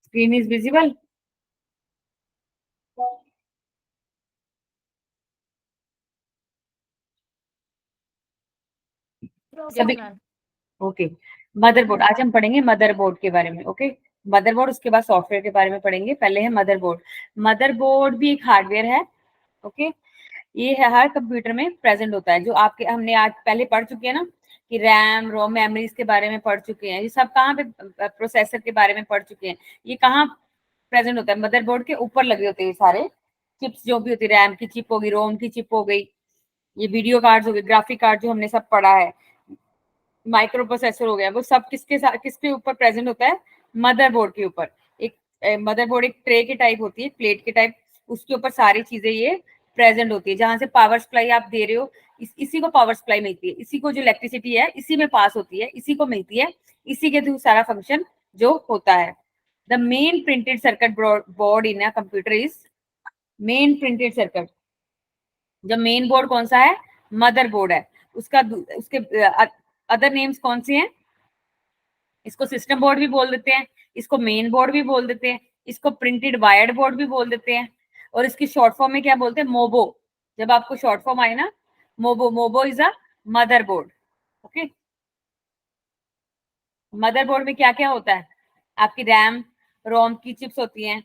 Screen is visible. जब okay, motherboard आज हम पढ़ेंगे मदरबोर्ड के बारे में। ओके, मदरबोर्ड उसके बाद सॉफ्टवेयर के बारे में पढ़ेंगे। पहले है मदरबोर्ड। मदरबोर्ड भी एक हार्डवेयर है। ओके, ये है हर कंप्यूटर में प्रेजेंट होता है। जो आपके हमने आज पहले पढ़ चुके हैं ना कि रैम रोम मेमोरीज के बारे में पढ़ चुके हैं, ये सब कहाँ पे प्रोसेसर के बारे में पढ़ चुके हैं। ये कहाँ प्रेजेंट होता है? मदरबोर्ड के ऊपर लगे होते हैं सारे चिप्स जो भी होती है। रैम की चिप होगी, रोम की चिप हो गई, ये वीडियो कार्ड हो गए, ग्राफिक कार्ड जो हमने सब पढ़ा है, माइक्रो प्रोसेसर हो गया, वो सब किसके साथ किसके ऊपर प्रेजेंट होता है? मदरबोर्ड के ऊपर। एक मदरबोर्ड एक ट्रे की टाइप होती है, प्लेट की टाइप, उसके ऊपर सारी चीजें ये प्रेजेंट होती है। जहां से पावर सप्लाई आप दे रहे हो, इसी को पावर सप्लाई मिलती है, इसी को जो इलेक्ट्रिसिटी है इसी में पास होती है, इसी को मिलती है, इसी के थ्रू सारा फंक्शन जो होता है। The main printed circuit board in a computer is main printed circuit. जब मेन बोर्ड कौन सा है? मदर बोर्ड है। उसका उसके अदर नेम्स कौन से हैं? इसको सिस्टम बोर्ड भी बोल देते हैं, इसको मेन बोर्ड भी बोल देते हैं, इसको प्रिंटेड वायर्ड बोर्ड भी बोल देते हैं, और इसकी शॉर्ट फॉर्म में क्या बोलते हैं? मोबो। जब आपको शॉर्ट फॉर्म आए ना, mobo, mobo is a mother board. Okay, mother board में क्या क्या होता है? आपकी रैम रोम की चिप्स होती हैं,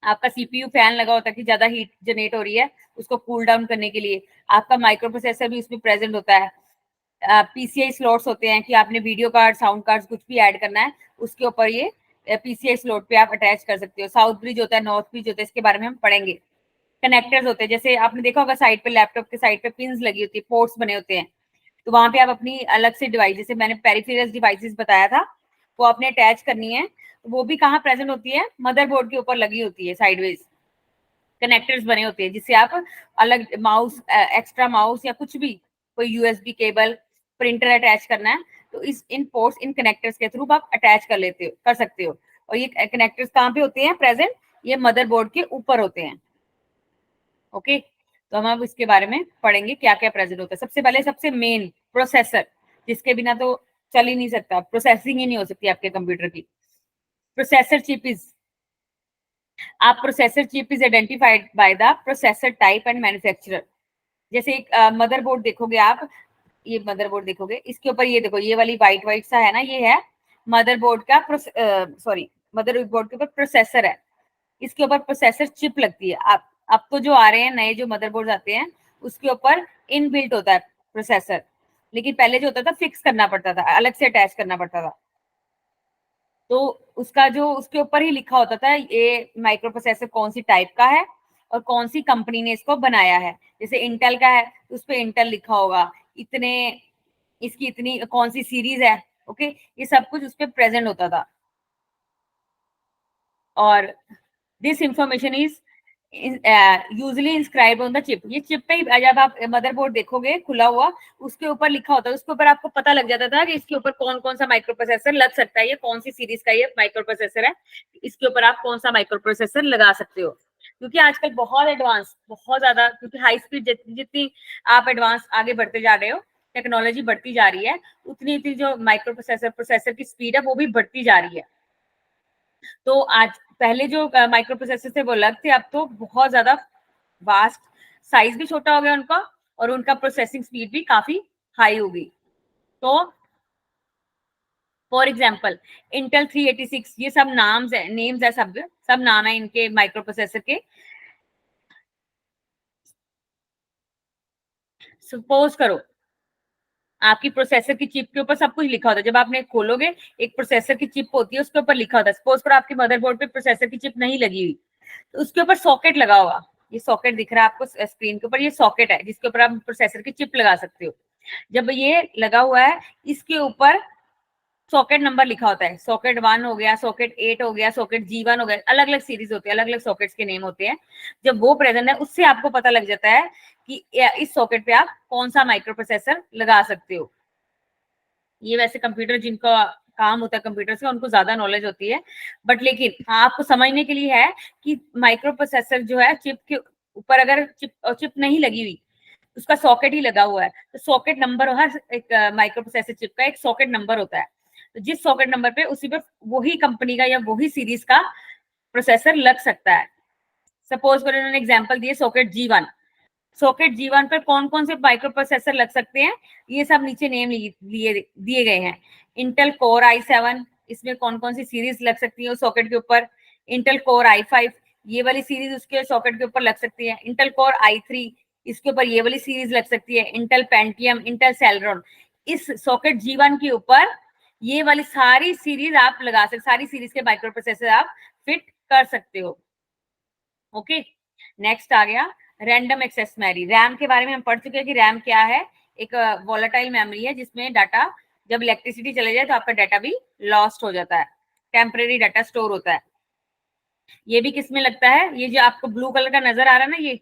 आपका सीपीयू फैन लगा होता है कि ज्यादा हीट जनरेट हो रही है उसको कूल डाउन करने के लिए, आपका माइक्रो प्रोसेसर भी उसमें प्रेजेंट होता है, पीसीआई स्लॉट्स होते हैं कि आपने वीडियो कार्ड साउंड कार्ड कुछ भी ऐड करना है उसके ऊपर ये पीसीआई स्लॉट पे आप अटैच कर सकते हो। साउथ ब्रिज होता है, नॉर्थ ब्रिज होता है, इसके बारे में हम पढ़ेंगे। कनेक्टर्स होते हैं, जैसे आपने देखा होगा साइड पे लैपटॉप के साइड पे पिंस लगी होती है, पोर्ट्स बने होते हैं, तो वहां पे आप अपनी अलग से डिवाइस, जैसे मैंने पेरिफेरल्स डिवाइसेस बताया था, वो आपने अटैच करनी है, तो वो भी कहाँ प्रेजेंट होती है? मदरबोर्ड के ऊपर लगी होती है, साइडवेज कनेक्टर्स बने होते हैं जिससे आप अलग माउस, एक्स्ट्रा माउस या कुछ भी, कोई यूएसबी केबल, प्रिंटर अटैच करना है, तो इस इन पोर्ट्स इन कनेक्टर्स के थ्रू आप अटैच कर लेते हो, कर सकते हो। और ये कनेक्टर्स कहाँ पे होते हैं प्रेजेंट? ये मदरबोर्ड के ऊपर होते हैं। ओके, तो हम अब इसके बारे में पढ़ेंगे क्या क्या प्रेजेंट होता है। सबसे पहले सबसे मेन प्रोसेसर, जिसके बिना तो चल ही नहीं सकता, प्रोसेसिंग ही नहीं हो सकती आपके कंप्यूटर की। प्रोसेसर चिप इज आप processor chip is identified by the processor type and manufacturer. जैसे एक मदरबोर्ड देखोगे आप, ये मदरबोर्ड देखोगे, इसके ऊपर ये देखो, ये वाली व्हाइट व्हाइट सा है ना, ये है मदरबोर्ड का सॉरी, मदरबोर्ड के ऊपर प्रोसेसर है, इसके ऊपर प्रोसेसर चिप लगती है। अब तो जो आ रहे हैं नए जो मदरबोर्ड आते हैं उसके ऊपर इनबिल्ट होता है प्रोसेसर, लेकिन पहले जो होता था फिक्स करना पड़ता था, अलग से अटैच करना पड़ता था। तो उसका जो उसके ऊपर ही लिखा होता था ये माइक्रो प्रोसेसर कौन सी टाइप का है और कौन सी कंपनी ने इसको बनाया है। जैसे इंटेल का है तो उस पर इंटेल लिखा होगा, इतने इसकी इतनी कौन सी सीरीज है। ओके, ये सब कुछ उस पर प्रेजेंट होता था। और this information is usually inscribe on the chip. ये चिप पे ही जब आप मदरबोर्ड देखोगे खुला हुआ, उसके ऊपर लिखा होता है, उसके ऊपर आपको पता लग जाता था कि इसके ऊपर कौन कौन सा माइक्रो प्रोसेसर लग सकता है, ये कौन सी सीरीज का ये माइक्रो प्रोसेसर है, इसके ऊपर आप कौन सा माइक्रो प्रोसेसर लगा सकते हो। क्योंकि आजकल बहुत एडवांस, बहुत ज्यादा, क्योंकि हाई स्पीड जितनी आप एडवांस आगे बढ़ते जा रहे हो, टेक्नोलॉजी बढ़ती जा रही है, उतनी उतनी जो माइक्रो प्रोसेसर की स्पीड है वो भी बढ़ती जा रही है। तो आज पहले जो माइक्रो प्रोसेसर थे वो अलग थे, अब तो बहुत ज्यादा वास्ट, साइज भी छोटा हो गया उनका, और उनका प्रोसेसिंग स्पीड भी काफी हाई हो गई। तो फॉर एग्जाम्पल इंटेल 386, ये सब नाम्स है, नेम्स है, सब सब नाम है इनके माइक्रो प्रोसेसर के। सपोज करो आपकी प्रोसेसर की चिप के ऊपर सब कुछ लिखा होता है, जब आपने खोलोगे एक प्रोसेसर की चिप होती है, उसके ऊपर लिखा होता है। सपोज करो आपके मदरबोर्ड पे प्रोसेसर की चिप नहीं लगी हुई, तो उसके ऊपर सॉकेट लगा होगा, ये सॉकेट दिख रहा है आपको स्क्रीन के ऊपर, ये सॉकेट है जिसके ऊपर आप प्रोसेसर की चिप लगा सकते हो। जब ये लगा हुआ है, इसके ऊपर सॉकेट नंबर लिखा होता है, सॉकेट 1 हो गया, सॉकेट 8 हो गया, सॉकेट G1 हो गया, अलग अलग सीरीज होती है, अलग अलग सॉकेट्स के नेम होते हैं। जब वो प्रेजेंट है उससे आपको पता लग जाता है कि इस सॉकेट पे आप कौन सा माइक्रो प्रोसेसर लगा सकते हो। ये वैसे कंप्यूटर जिनका काम होता है कंप्यूटर से उनको ज्यादा नॉलेज होती है, बट लेकिन आपको समझने के लिए है कि माइक्रो प्रोसेसर जो है चिप के ऊपर अगर चिप नहीं लगी हुई, उसका सॉकेट ही लगा हुआ है, तो सॉकेट नंबर, हर एक माइक्रो प्रोसेसर चिप का एक सॉकेट नंबर होता है। तो जिस सॉकेट नंबर पे उसी पे वही कंपनी का या वही सीरीज का प्रोसेसर लग सकता है। सपोज करो इन्होंने एग्जांपल दिए सॉकेट G1, सॉकेट G1 पर कौन कौन से माइक्रो प्रोसेसर लग सकते हैं, ये सब नीचे नेम लिए दिए गए हैं। इंटेल कोर i7, इसमें कौन कौन सी सीरीज लग सकती है उस सॉकेट के ऊपर। इंटेल कोर i5, ये वाली सीरीज उसके सॉकेट के ऊपर लग सकती है। इंटेल कोर i3, इसके ऊपर ये वाली सीरीज लग सकती है। इंटेल पेंटियम, इंटेल सेलेरॉन, इस सॉकेट G1 के ऊपर ये वाली सारी सीरीज आप लगा सकते, सारी सीरीज के माइक्रो प्रोसेसर आप फिट कर सकते हो। ओके, नेक्स्ट आ गया रैंडम एक्सेस मेमोरी। रैम के बारे में हम पढ़ चुके हैं कि रैम क्या है, एक वॉलेटाइल मेमोरी है जिसमें डाटा जब इलेक्ट्रिसिटी चले जाए तो आपका डाटा भी लॉस्ट हो जाता है, टेम्परेरी डाटा स्टोर होता है। ये भी किस में लगता है, ये जो आपको ब्लू कलर का नजर आ रहा है ना, ये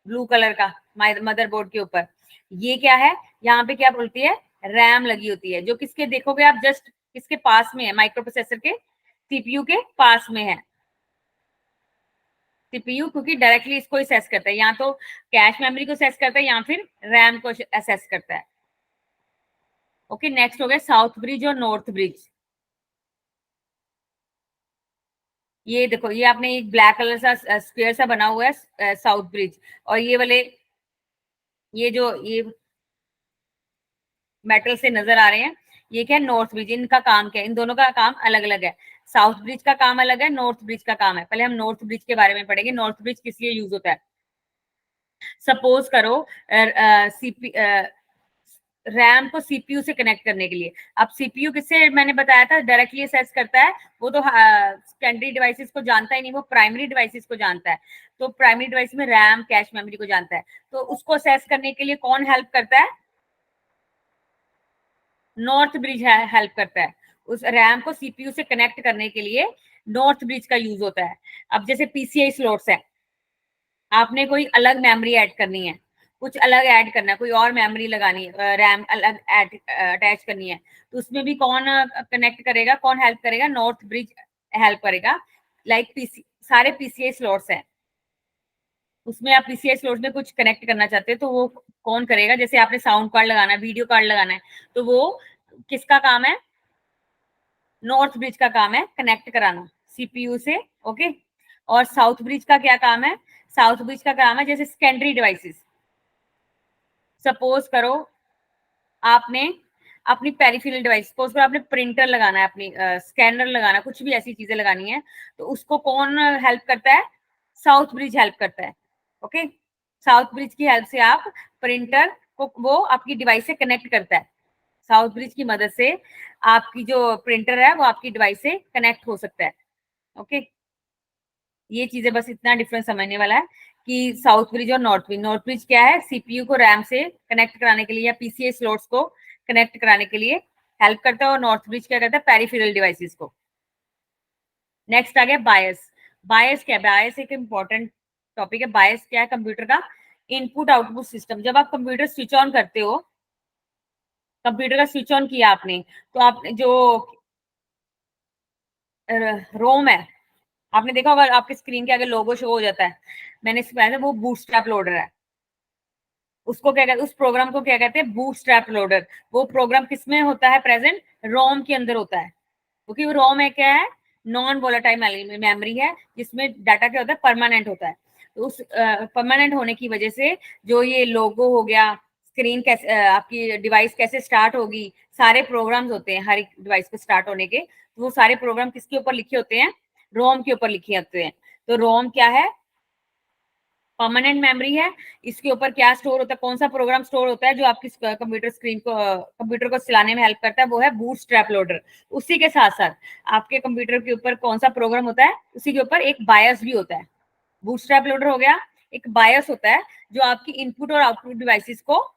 ब्लू कलर का मदरबोर्ड के ऊपर, ये क्या है, यहाँ पे क्या बोलती है, रैम लगी होती है, जो किसके देखोगे आप जस्ट किसके पास में है, माइक्रो प्रोसेसर के सीपीयू के पास में है। सीपीयू क्योंकि डायरेक्टली इसको असेस करता है, या तो कैश मेमोरी को असेस करता है या फिर रैम को असेस करता है। ओके, नेक्स्ट हो गया साउथ ब्रिज और नॉर्थ ब्रिज। ये देखो, ये आपने एक ब्लैक कलर सा स्क्वायर सा बना हुआ है साउथ ब्रिज, और ये वाले ये जो ये मेटल से नजर आ रहे हैं, ये क्या है, नॉर्थ ब्रिज। इनका काम क्या है, इन दोनों का काम अलग अलग है। साउथ ब्रिज का काम अलग है, नॉर्थ ब्रिज का काम है। पहले हम नॉर्थ ब्रिज के बारे में पढ़ेंगे, नॉर्थ ब्रिज किस लिए यूज होता है। सपोज करो सीपी रैम को सीपीयू से कनेक्ट करने के लिए। अब सीपीयू किससे मैंने बताया था डायरेक्टली असेस करता है, वो तो सेकेंडरी डिवाइसेस को जानता ही नहीं, वो प्राइमरी डिवाइसेस को जानता है। तो प्राइमरी डिवाइस में रैम कैश मेमोरी को जानता है, तो उसको असेस करने के लिए कौन हेल्प करता है, नॉर्थ ब्रिज हेल्प करता है। उस रैम को सीपीयू से कनेक्ट करने के लिए नॉर्थ ब्रिज का यूज होता है। अब जैसे पीसीआई स्लॉट्स है, आपने कोई अलग मेमोरी ऐड करनी है, कुछ अलग ऐड करना है, कोई और मेमोरी लगानी है, रैम अलग अटैच करनी है, तो उसमें भी कौन कनेक्ट करेगा, कौन हेल्प करेगा, नॉर्थ ब्रिज हेल्प करेगा। लाइक पीसी सारे पीसीआई स्लॉट्स हैं, उसमें आप पीसीआई स्लॉट्स में कुछ कनेक्ट करना चाहते हैं तो वो कौन करेगा, जैसे आपने साउंड कार्ड लगाना है, वीडियो कार्ड लगाना है, तो वो किसका काम है, नॉर्थ ब्रिज का काम है कनेक्ट कराना सीपीयू से। ओके, और साउथ ब्रिज का क्या काम है, साउथ ब्रिज का काम है जैसे सेकेंडरी डिवाइसेस। सपोज करो आपने अपनी पेरिफेरल डिवाइस, सपोज करो आपने प्रिंटर लगाना है, अपनी स्कैनर लगाना है, कुछ भी ऐसी चीजें लगानी है, तो उसको कौन हेल्प करता है, साउथ ब्रिज हेल्प करता है। ओके, साउथ ब्रिज की हेल्प से आप प्रिंटर को वो आपकी डिवाइस से कनेक्ट करता है। साउथ ब्रिज की मदद से आपकी जो प्रिंटर है वो आपकी डिवाइस से कनेक्ट हो सकता है। ओके, ये चीजें बस इतना डिफरेंस समझने वाला है कि साउथ ब्रिज और नॉर्थ ब्रिज। नॉर्थ ब्रिज क्या है, सीपीयू को रैम से कनेक्ट कराने के लिए या पीसीआई स्लॉट्स को कनेक्ट कराने के लिए हेल्प करता है, और नॉर्थ ब्रिज क्या करता है, पेरिफेरल डिवाइसेस को। नेक्स्ट आ गया बायस। बायस क्या है, बायस एक इंपॉर्टेंट टॉपिक है। बायस क्या है, कंप्यूटर का इनपुट आउटपुट सिस्टम। जब आप कंप्यूटर स्विच ऑन करते हो, कंप्यूटर का स्विच ऑन किया आपने, तो आपने जो रोम है, आपने देखा होगा आपके स्क्रीन के आगे लोगो शो हो जाता है, मैंने सिखाया था, वो बूटस्ट्रैप लोडर है। उसको क्या कहते हैं, उस प्रोग्राम को क्या कहते हैं, बूटस्ट्रैप लोडर। वो प्रोग्राम किसमें होता है प्रेजेंट, रोम के अंदर होता है, क्योंकि वो रोम है क्या है, नॉन वोलेटाइल मेमोरी है, जिसमें डाटा क्या होता है, परमानेंट होता है। तो उस परमानेंट होने की वजह से जो ये लोगो हो गया, स्क्रीन कैसे आपकी डिवाइस कैसे स्टार्ट होगी, सारे प्रोग्राम्स होते हैं हर एक डिवाइस को स्टार्ट होने के, तो वो सारे प्रोग्राम किसके ऊपर लिखे होते हैं, रोम के ऊपर लिखे होते हैं। तो रोम क्या है, परमानेंट मेमोरी है। इसके ऊपर क्या स्टोर होता है, कौन सा प्रोग्राम स्टोर होता है जो आपकी कंप्यूटर स्क्रीन को कंप्यूटर को चलाने में हेल्प करता है, वो है बूटस्ट्रैप लोडर। उसी के साथ साथ आपके कंप्यूटर के ऊपर कौन सा प्रोग्राम होता है, उसी के ऊपर एक बायस भी होता है। बूटस्ट्रैप लोडर हो गया, एक बायस होता है जो आपकी इनपुट और आउटपुट डिवाइसेस को,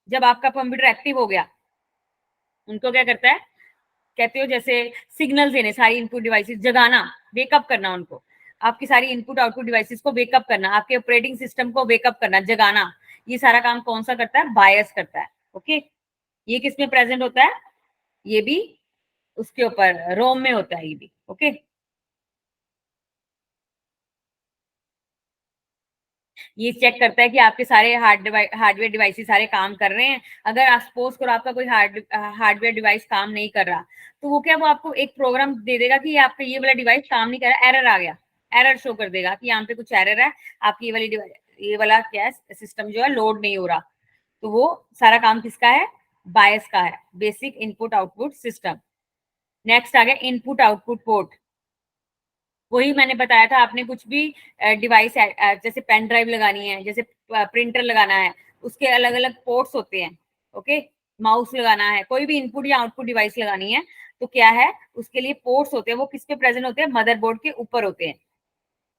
जब आपका कंप्यूटर एक्टिव हो गया, उनको क्या करता है, कहते हो जैसे सिग्नल देने, सारी इनपुट डिवाइसेस जगाना, वेकअप करना उनको, आपकी सारी इनपुट आउटपुट डिवाइसेस को वेकअप करना, आपके ऑपरेटिंग सिस्टम को वेकअप करना, जगाना, ये सारा काम कौन सा करता है, बायस करता है। ओके, ये किस में प्रेजेंट होता है, ये भी उसके ऊपर रोम में होता है ये भी। ओके, ये चेक करता है कि आपके सारे हार्डवेयर डिवाइसेस सारे काम कर रहे हैं। अगर आप सपोज करो आपका कोई हार्डवेयर डिवाइस काम नहीं कर रहा, तो वो क्या, वो आपको एक प्रोग्राम दे देगा कि आपका ये वाला डिवाइस काम नहीं कर रहा, एरर आ गया, एरर शो कर देगा कि यहाँ पे कुछ एरर है, आपकी ये वाली डिवाइस, ये वाला क्या है, सिस्टम जो है लोड नहीं हो रहा। तो वो सारा काम किसका है, बायस का है, basic input output system. Next आ गया इनपुट आउटपुट पोर्ट। वही मैंने बताया था, आपने कुछ भी डिवाइस जैसे पेन ड्राइव लगानी है, जैसे प्रिंटर लगाना है, उसके अलग अलग पोर्ट्स होते हैं। ओके, माउस लगाना है, कोई भी इनपुट या आउटपुट डिवाइस लगानी है, तो क्या है, उसके लिए पोर्ट्स होते हैं। वो किस पे प्रेजेंट होते हैं, मदरबोर्ड के ऊपर होते हैं।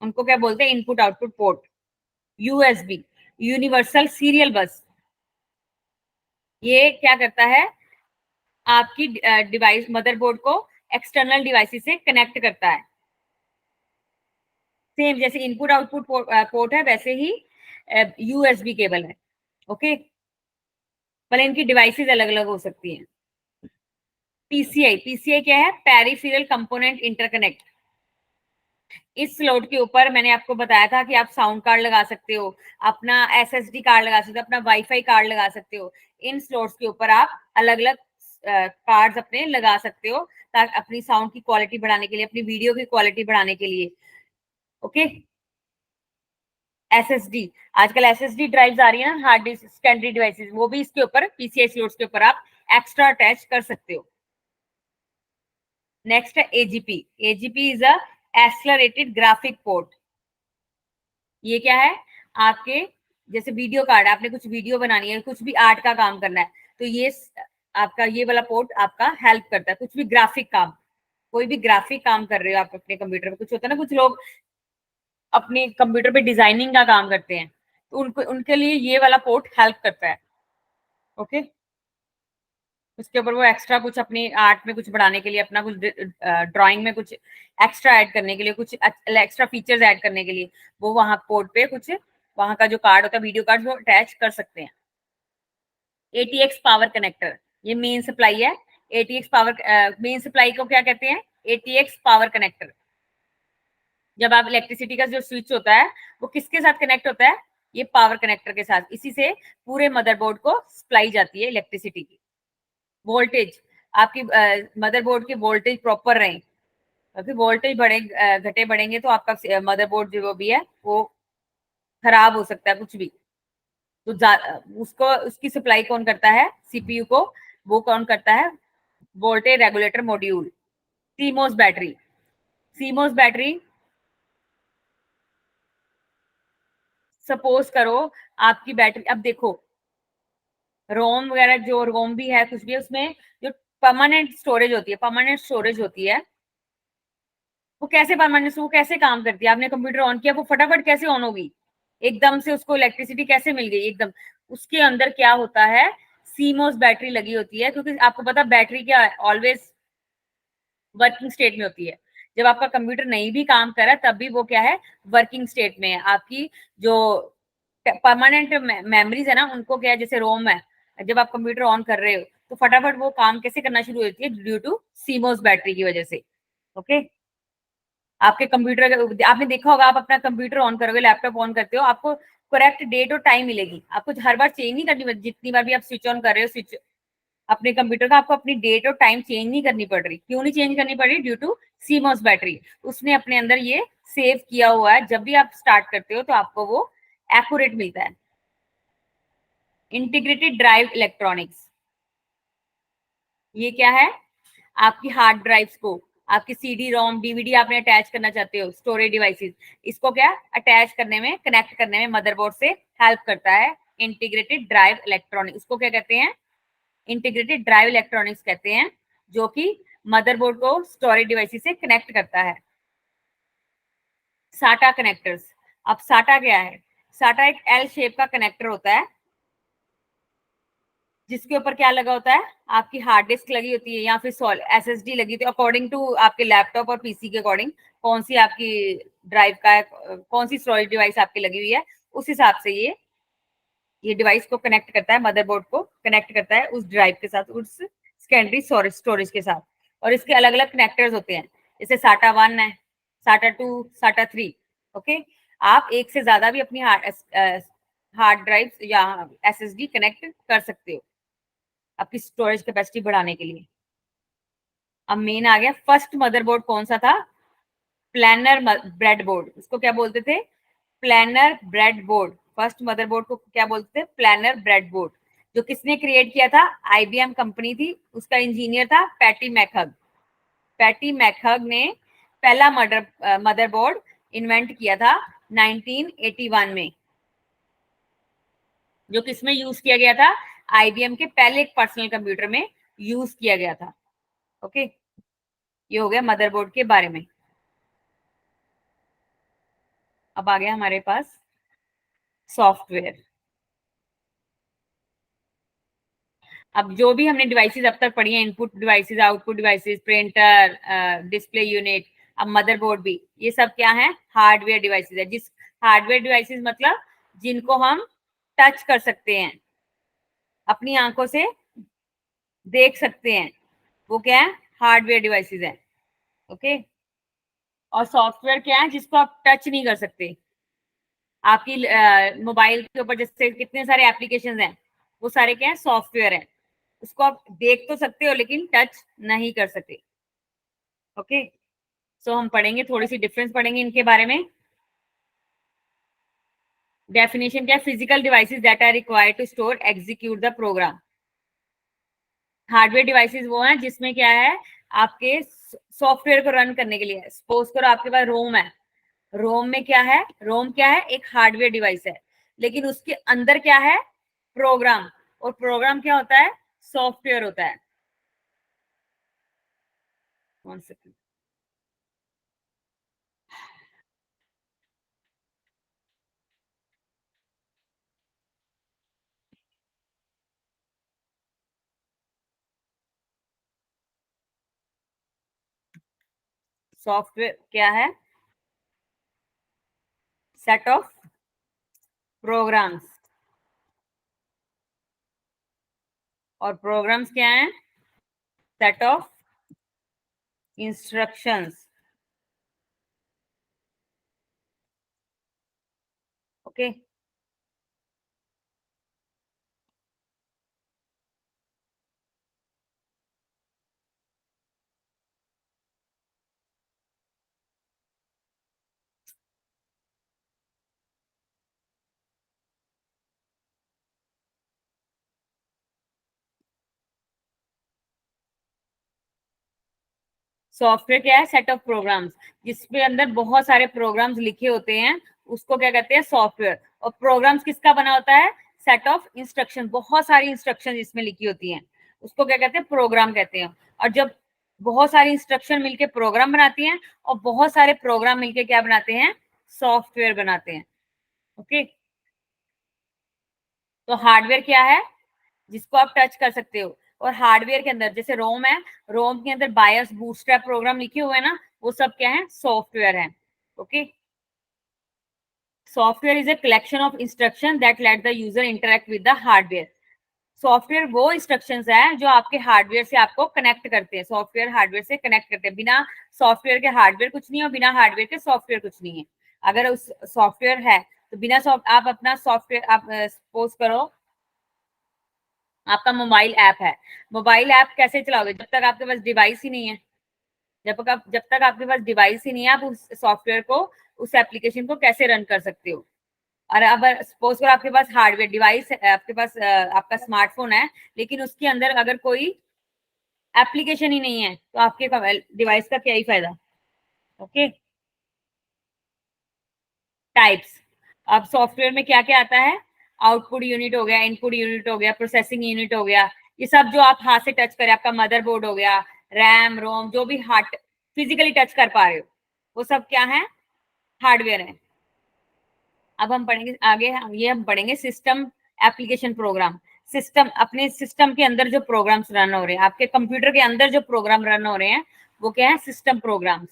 उनको क्या बोलते हैं, input output port. USB, universal serial बस, ये क्या करता है, आपकी डिवाइस मदरबोर्ड को एक्सटर्नल डिवाइसेस से कनेक्ट करता है। सेम जैसे इनपुट आउटपुट पोर्ट है, वैसे ही यूएसबी केबल है। ओके, भले इनकी डिवाइसेस अलग अलग हो सकती हैं। पीसीआई, पीसीआई क्या है, पेरिफेरल कंपोनेंट इंटरकनेक्ट। इस स्लॉट के ऊपर मैंने आपको बताया था कि आप साउंड कार्ड लगा सकते हो, अपना एसएसडी कार्ड लगा सकते हो, अपना वाईफाई कार्ड लगा सकते हो। इन स्लॉट्स के ऊपर आप अलग अलग कार्ड्स अपने लगा सकते हो, ताकि अपनी साउंड की क्वालिटी बढ़ाने के लिए, अपनी वीडियो की क्वालिटी बढ़ाने के लिए। ओके, एसएसडी, आजकल एसएसडी ड्राइव्स आ रही है ना, हार्ड डिस्क सेकेंडरी डिवाइसेस, वो भी इसके ऊपर पीसीआई स्लॉट्स के ऊपर आप एक्स्ट्रा अटैच कर सकते हो। नेक्स्ट है AGP. AGP is a accelerated graphic port. ये क्या है, आपके जैसे वीडियो कार्ड, आपने कुछ वीडियो बनानी है, कुछ भी आर्ट का काम करना है, तो ये आपका ये वाला पोर्ट आपका हेल्प करता है। कुछ भी ग्राफिक काम, कोई भी ग्राफिक काम कर रहे हो आप अपने कंप्यूटर पे, कुछ होता है ना, कुछ लोग अपने कंप्यूटर पे डिजाइनिंग का काम करते हैं, तो उनको, उनके लिए ये वाला पोर्ट हेल्प करता है। ओके, उसके ऊपर वो एक्स्ट्रा कुछ अपनी आर्ट में कुछ बढ़ाने के लिए, अपना कुछ ड्राइंग में कुछ एक्स्ट्रा ऐड करने के लिए, कुछ एक्स्ट्रा फीचर्स ऐड करने के लिए, वो वहां पोर्ट पे कुछ वहां का जो कार्ड होता है, वीडियो कार्ड, वो अटैच कर सकते हैं। एटीएक्स पावर कनेक्टर, ये मेन सप्लाई है। एटीएक्स पावर, मेन सप्लाई को क्या कहते हैं, एटीएक्स पावर कनेक्टर। जब आप इलेक्ट्रिसिटी का जो स्विच होता है, वो किसके साथ कनेक्ट होता है, ये पावर कनेक्टर के साथ। इसी से पूरे मदरबोर्ड को सप्लाई जाती है इलेक्ट्रिसिटी की। वोल्टेज, आपकी मदरबोर्ड की वोल्टेज प्रॉपर रहे, क्योंकि वोल्टेज बढ़े घटे बढ़ेंगे तो आपका मदरबोर्ड जो भी है वो खराब हो सकता है, कुछ भी। तो उसको, उसकी सप्लाई कौन करता है, सीपीयू को, वो कौन करता है, voltage regulator module. CMOS battery, CMOS battery, suppose करो आपकी बैटरी, अब देखो रोम वगैरह, जो रोम भी है, कुछ भी है, उसमें जो परमानेंट स्टोरेज होती है, परमानेंट स्टोरेज होती है, वो कैसे परमानेंट, वो कैसे काम करती है, आपने कंप्यूटर ऑन किया, वो फटाफट कैसे ऑन होगी, एकदम से उसको इलेक्ट्रिसिटी कैसे मिल गई एकदम। उसके अंदर क्या होता है, सीमोस बैटरी लगी होती है, क्योंकि आपको पता बैटरी क्या ऑलवेज वर्किंग स्टेट में होती है। जब आपका कंप्यूटर नहीं भी काम कर रहा है, तब भी वो क्या है, वर्किंग स्टेट में है। आपकी जो परमानेंट मेमोरीज है ना, उनको क्या है, जैसे रोम है, जब आप कंप्यूटर ऑन कर रहे हो, तो फटाफट वो काम कैसे करना शुरू होती है, ड्यू टू सीमोस बैटरी की वजह से। ओके, आपके कंप्यूटर, आपने देखा होगा, आप अपना कंप्यूटर ऑन करोगे, लैपटॉप ऑन करते हो, आपको करेक्ट डेट और टाइम मिलेगी, आपको हर बार चेंज नहीं करनी, जितनी बार भी आप स्विच ऑन कर रहे हो, स्विच अपने कंप्यूटर का, आपको अपनी डेट और टाइम चेंज नहीं करनी पड़ रही। क्यों नहीं चेंज करनी पड़ रही, ड्यू टू सीमोस बैटरी। उसने अपने अंदर ये सेव किया हुआ है, जब भी आप स्टार्ट करते हो तो आपको वो एक्यूरेट मिलता है। इंटीग्रेटेड ड्राइव इलेक्ट्रॉनिक्स, ये क्या है, आपकी हार्ड ड्राइव्स को, आपकी सीडी रोम डीवीडी आपने अटैच करना चाहते हो, स्टोरेज डिवाइसेस, इसको क्या अटैच करने में, कनेक्ट करने में मदरबोर्ड से हेल्प करता है इंटीग्रेटेड ड्राइव इलेक्ट्रॉनिक्स। उसको क्या कहते हैं, इंटीग्रेटेड ड्राइव इलेक्ट्रॉनिक्स कहते हैं, जो कि मदरबोर्ड को स्टोरेज डिवाइसेस से कनेक्ट करता है। साटा कनेक्टर्स, अब साटा क्या है, साटा एक एल शेप का कनेक्टर होता है, जिसके ऊपर क्या लगा होता है, आपकी हार्ड डिस्क लगी होती है, या फिर एसएसडी लगी होती है, अकॉर्डिंग टू आपके लैपटॉप और पीसी के अकॉर्डिंग, कौन सी आपकी ड्राइव का है, कौन सी स्टोरेज डिवाइस आपकी लगी हुई है, उस हिसाब से ये डिवाइस को कनेक्ट करता है, मदरबोर्ड को कनेक्ट करता है उस ड्राइव के साथ, उस सेकेंडरी स्टोरेज के साथ। और इसके अलग अलग कनेक्टर्स होते हैं, जैसे साटा 1 है, साटा 2, साटा 3। ओके, आप एक से ज्यादा भी अपनी हार्ड ड्राइव या एसएसडी कनेक्ट कर सकते हो आपकी स्टोरेज कैपेसिटी बढ़ाने के लिए। अब मेन आ गया, फर्स्ट मदरबोर्ड कौन सा था? Planar bread board. उसको क्या बोलते थे? Planar bread board. First motherboard को क्या बोलते थे? Planar bread board. जो किसने क्रिएट किया था? आईबीएम कंपनी थी, उसका इंजीनियर था पैटी मैकहग। पैटी मैकहग ने पहला मदरबोर्ड इन्वेंट किया था 1981 में, जो किसमें यूज किया गया था? आईबीएम के पहले एक पर्सनल कंप्यूटर में यूज किया गया था। ओके, ये हो गया मदरबोर्ड के बारे में। अब आ गया हमारे पास सॉफ्टवेयर। अब जो भी हमने डिवाइसेस अब तक पढ़ी हैं, input devices, output devices, printer, display unit, अब मदरबोर्ड भी, ये सब क्या है? हार्डवेयर डिवाइसेस है। जिस हार्डवेयर डिवाइसेस मतलब जिनको हम टच कर सकते हैं, अपनी आंखों से देख सकते हैं, वो क्या है? हार्डवेयर डिवाइसेस है। ओके, और सॉफ्टवेयर क्या है? जिसको आप टच नहीं कर सकते। आपकी मोबाइल के ऊपर जैसे कितने सारे एप्लीकेशंस हैं, वो सारे क्या है? सॉफ्टवेयर है। उसको आप देख तो सकते हो लेकिन टच नहीं कर सकते। ओके, सो हम पढ़ेंगे, थोड़ी सी डिफरेंस पढ़ेंगे इनके बारे में। डेफिनेशन क्या है? Physical devices that are required to store execute the program. Hardware devices वो हैं जिसमें क्या है? आपके सॉफ्टवेयर को रन करने के लिए। सपोज करो आपके पास रोम है। रोम में क्या है? रोम क्या है? एक हार्डवेयर डिवाइस है, लेकिन उसके अंदर क्या है? प्रोग्राम। और प्रोग्राम क्या होता है? सॉफ्टवेयर होता है। One second. सॉफ्टवेयर क्या है? Set of programs. और प्रोग्राम्स क्या है? Set of instructions. Okay, software क्या है? सेट ऑफ प्रोग्राम्स, जिसके अंदर बहुत सारे प्रोग्राम्स लिखे होते हैं, उसको क्या कहते हैं? सॉफ्टवेयर। और प्रोग्राम्स किसका बना होता है? सेट ऑफ इंस्ट्रक्शन, बहुत सारी इंस्ट्रक्शन इसमें लिखी होती हैं, उसको क्या कहते हैं? प्रोग्राम कहते हैं। और जब बहुत सारी इंस्ट्रक्शन मिलके प्रोग्राम बनाती हैं, और बहुत सारे प्रोग्राम मिलके क्या बनाते हैं? सॉफ्टवेयर बनाते हैं। ओके, तो हार्डवेयर क्या है? जिसको आप टच कर सकते हो। और हार्डवेयर के अंदर जैसे रोम है, रोम के अंदर बायस, बूटस्ट्रैप प्रोग्राम लिखे हुए हैं ना, वो सब क्या है? सॉफ्टवेयर है। Okay, software is a collection of instruction that let the user interact with the hardware. Software वो इंस्ट्रक्शंस हैं जो आपके हार्डवेयर से आपको कनेक्ट करते हैं। सॉफ्टवेयर हार्डवेयर से कनेक्ट करते हैं। बिना सॉफ्टवेयर के हार्डवेयर कुछ नहीं है, और बिना हार्डवेयर के सॉफ्टवेयर कुछ नहीं है। अगर उस सॉफ्टवेयर है तो बिना आप अपना सॉफ्टवेयर, आप सपोज करो आपका मोबाइल ऐप है। मोबाइल ऐप कैसे चलाओगे? जब तक आपके पास डिवाइस ही नहीं है। जब तक आपके पास डिवाइस ही नहीं है, आप उस सॉफ्टवेयर को, उस एप्लीकेशन को कैसे रन कर सकते हो? और अब सपोज करो आपके पास हार्डवेयर डिवाइस है, आपके पास आपका स्मार्टफोन है, लेकिन उसके अंदर अगर कोई एप्लीकेशन ही नहीं है, तो आपके डिवाइस का क्या ही फायदा? Okay, types. अब सॉफ्टवेयर में क्या क्या आता है? आउटपुट यूनिट हो गया, इनपुट यूनिट हो गया, प्रोसेसिंग यूनिट हो गया। ये सब जो आप हाथ से टच करें, आपका मदरबोर्ड हो गया, रैम रोम, जो भी हार्ड फिजिकली टच कर पा रहे हो, वो सब क्या है? हार्डवेयर है। अब हम पढ़ेंगे आगे, ये हम पढ़ेंगे सिस्टम एप्लीकेशन प्रोग्राम। सिस्टम, अपने सिस्टम के अंदर जो प्रोग्राम्स रन हो रहे हैं, आपके कंप्यूटर के अंदर जो प्रोग्राम रन हो रहे हैं, वो क्या है? System programs.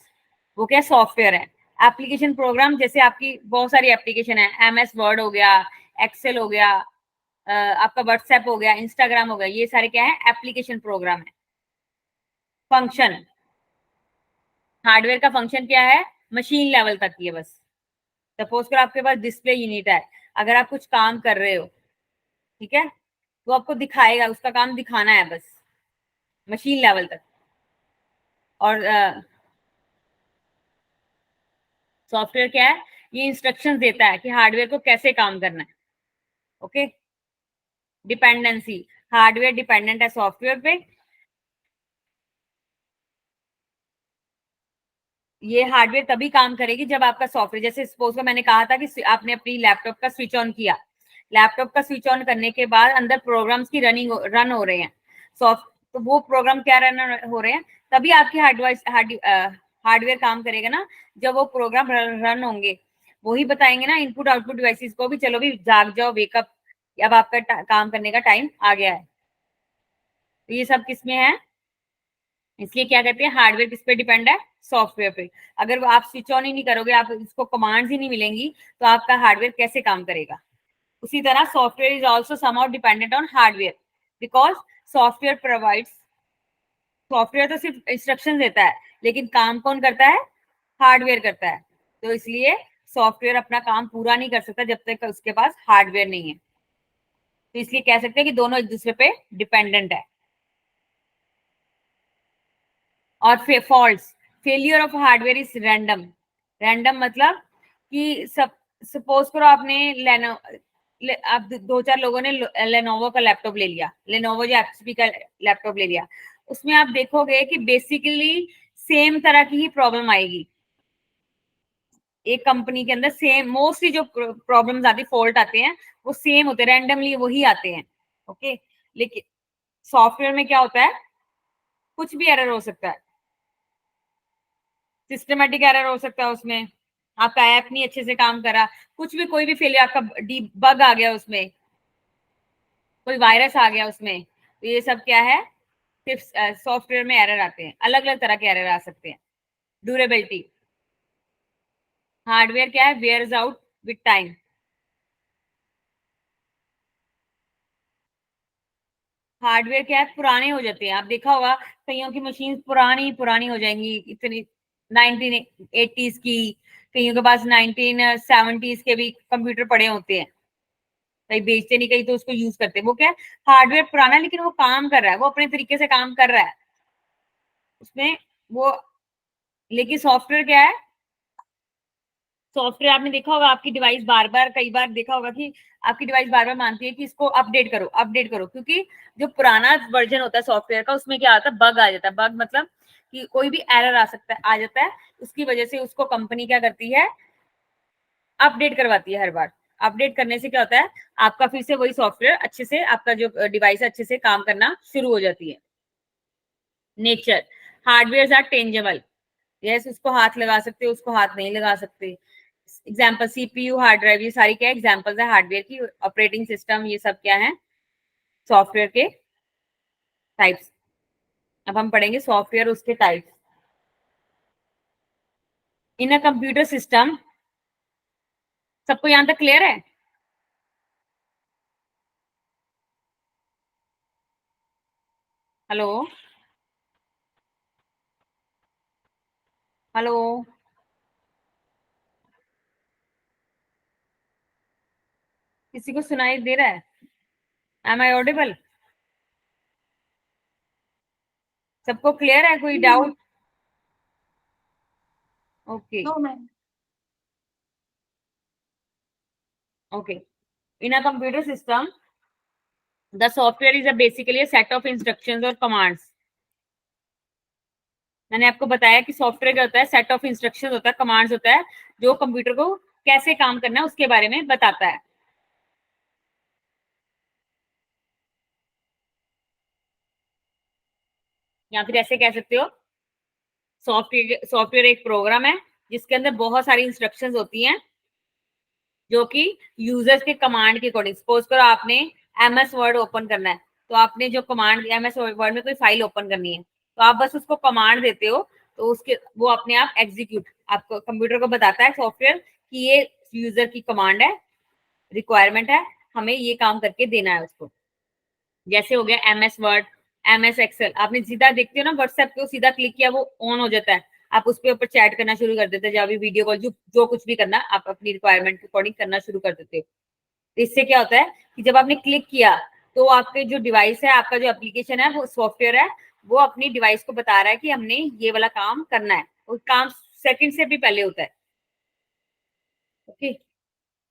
वो क्या? सॉफ्टवेयर है। एप्लीकेशन प्रोग्राम जैसे आपकी बहुत सारी एप्लीकेशन है, एमएस वर्ड हो गया, एक्सेल हो गया, आपका व्हाट्सएप हो गया, इंस्टाग्राम हो गया, ये सारे क्या है? एप्लीकेशन प्रोग्राम है। फंक्शन, हार्डवेयर का फंक्शन क्या है? मशीन लेवल तक ही है बस। सपोज करो आपके पास डिस्प्ले यूनिट है, अगर आप कुछ काम कर रहे हो, ठीक है, वो आपको दिखाएगा, उसका काम दिखाना है बस, मशीन लेवल तक। और सॉफ्टवेयर क्या है, ये इंस्ट्रक्शंस देता है कि हार्डवेयर को कैसे काम करना है। ओके, डिपेंडेंसी, हार्डवेयर डिपेंडेंट है सॉफ्टवेयर पे। ये हार्डवेयर तभी काम करेगी जब आपका सॉफ्टवेयर, जैसे सपोज को मैंने कहा था कि आपने अपनी लैपटॉप का स्विच ऑन किया, लैपटॉप का स्विच ऑन करने के बाद अंदर प्रोग्राम्स की रन हो रहे हैं, सॉफ्ट, तो वो प्रोग्राम क्या रन हो रहे हैं, तभी आपकी हार्डवेयर काम करेगा ना, जब वो प्रोग्राम रन होंगे। वही बताएंगे ना इनपुट आउटपुट डिवाइसेस को भी, चलो भी जाग जाओ, वेकअप, अब आपका काम करने का टाइम आ गया है। तो ये सब किसमें है, इसलिए क्या कहते हैं, हार्डवेयर किस पे डिपेंड है, सॉफ्टवेयर पे। अगर वो आप स्विच ऑन ही नहीं करोगे, आप इसको कमांड्स ही नहीं मिलेंगी, तो आपका हार्डवेयर कैसे काम करेगा। उसी तरह software is also somehow dependent on hardware, because software provides, software तो सिर्फ इंस्ट्रक्शन देता है, लेकिन काम कौन करता है, हार्डवेयर करता है। तो इसलिए सॉफ्टवेयर अपना काम पूरा नहीं कर सकता जब तक उसके पास हार्डवेयर नहीं है। तो इसलिए कह सकते हैं कि दोनों एक दूसरे पे डिपेंडेंट है। और faults, failure of hardware is random. Random मतलब कि सब, सपोज करो आपने लेनो, आप दो चार लोगों ने लेनोवो का लैपटॉप ले लिया, लेनोवो जो एचपी का लैपटॉप ले लिया, उसमें आप देखोगे कि बेसिकली सेम तरह की ही प्रॉब्लम आएगी। एक कंपनी के अंदर सेम मोस्टली जो प्रॉब्लम्स आती, फॉल्ट आते हैं, वो सेम होते हैं, रैंडमली वही आते हैं। ओके, लेकिन सॉफ्टवेयर में क्या होता है, कुछ भी एरर हो सकता है, सिस्टमेटिक एरर हो सकता है उसमें, आपका ऐप नहीं अच्छे से काम करा, कुछ भी, कोई भी फेलियर, आपका बग आ गया उसमें, कोई वायरस आ गया उसमें, तो ये सब क्या है, सिर्फ सॉफ्टवेयर में एरर आते हैं, अलग अलग तरह के एरर आ सकते हैं। ड्यूरेबिलिटी, हार्डवेयर क्या है, wears out with time. Hardware क्या है, पुराने हो जाते हैं, आप देखा होगा कईयों की मशीन पुरानी पुरानी हो जाएंगी, इतनी 1980s की, कईयों के पास 1970s के भी कंप्यूटर पड़े होते हैं, कहीं बेचते नहीं, कहीं तो उसको यूज करते हैं। वो क्या है, हार्डवेयर पुराना है, लेकिन वो काम कर रहा है, वो अपने तरीके से काम कर रहा है उसमें वो। लेकिन सॉफ्टवेयर क्या है, सॉफ्टवेयर आपने देखा होगा, आपकी डिवाइस बार बार, कई बार देखा होगा कि आपकी डिवाइस बार बार मानती है कि इसको अपडेट करो अपडेट करो, क्योंकि जो पुराना वर्जन होता है सॉफ्टवेयर का, उसमें क्या आता है, बग आ जाता है। बग मतलब कि कोई भी एरर आ सकता है, आ जाता है, उसकी वजह से उसको कंपनी क्या करती है, अपडेट करवाती है हर बार। अपडेट करने से क्या होता है, आपका फिर से वही सॉफ्टवेयर अच्छे से, आपका जो डिवाइस है अच्छे से काम करना शुरू हो जाती है। Nature, hardware are tangible, yes, उसको हाथ लगा सकते हो, उसको हाथ नहीं लगा सकते। एग्जाम्पल सीपीयू, हार्ड ड्राइव, ये सारी क्या एग्जाम्पल्स है हार्डवेयर की। ऑपरेटिंग सिस्टम, ये सब क्या है, सॉफ्टवेयर के टाइप्स। अब हम पढ़ेंगे सॉफ्टवेयर, उसके types. In a computer system, सबको यहाँ तक क्लियर है, हेलो, हेलो, किसी को सुनाई दे रहा है, एम आई ऑडिबल, सबको क्लियर है, कोई doubt, okay, okay. In a computer system, the software is a basically a set of instructions और कमांड्स। मैंने आपको बताया कि सॉफ्टवेयर क्या होता है, सेट ऑफ इंस्ट्रक्शंस होता है, कमांड्स होता है, जो कंप्यूटर को कैसे काम करना है उसके बारे में बताता है। या फिर ऐसे कह सकते हो, सॉफ्टवेयर एक प्रोग्राम है जिसके अंदर बहुत सारी इंस्ट्रक्शंस होती हैं, जो कि यूजर्स के कमांड के अकॉर्डिंग, सपोज करो आपने एमएस वर्ड ओपन करना है, तो आपने जो कमांड एमएस वर्ड में कोई फाइल ओपन करनी है, तो आप बस उसको कमांड देते हो, तो उसके वो अपने आप एग्जीक्यूट, आपको कंप्यूटर को बताता है सॉफ्टवेयर कि ये यूजर की कमांड है, रिक्वायरमेंट है, हमें ये काम करके देना है उसको। जैसे हो गया एमएस वर्ड, एमएस एक्सेल, आपने सीधा देखते हो ना व्हाट्सएप पे, सीधा क्लिक किया वो ऑन हो जाता है, आप उस पे ऊपर चैट करना शुरू कर देते हैं, जब भी वीडियो कॉल जो कुछ भी करना आप अपनी रिक्वायरमेंट के अकॉर्डिंग करना शुरू कर देते हो। तो इससे क्या होता है कि जब आपने क्लिक किया तो आपके जो डिवाइस है, आपका जो एप्लीकेशन है, वो सॉफ्टवेयर है, वो अपनी डिवाइस को बता रहा है कि हमने ये वाला काम करना है, और काम सेकंड से भी पहले होता है। ओके,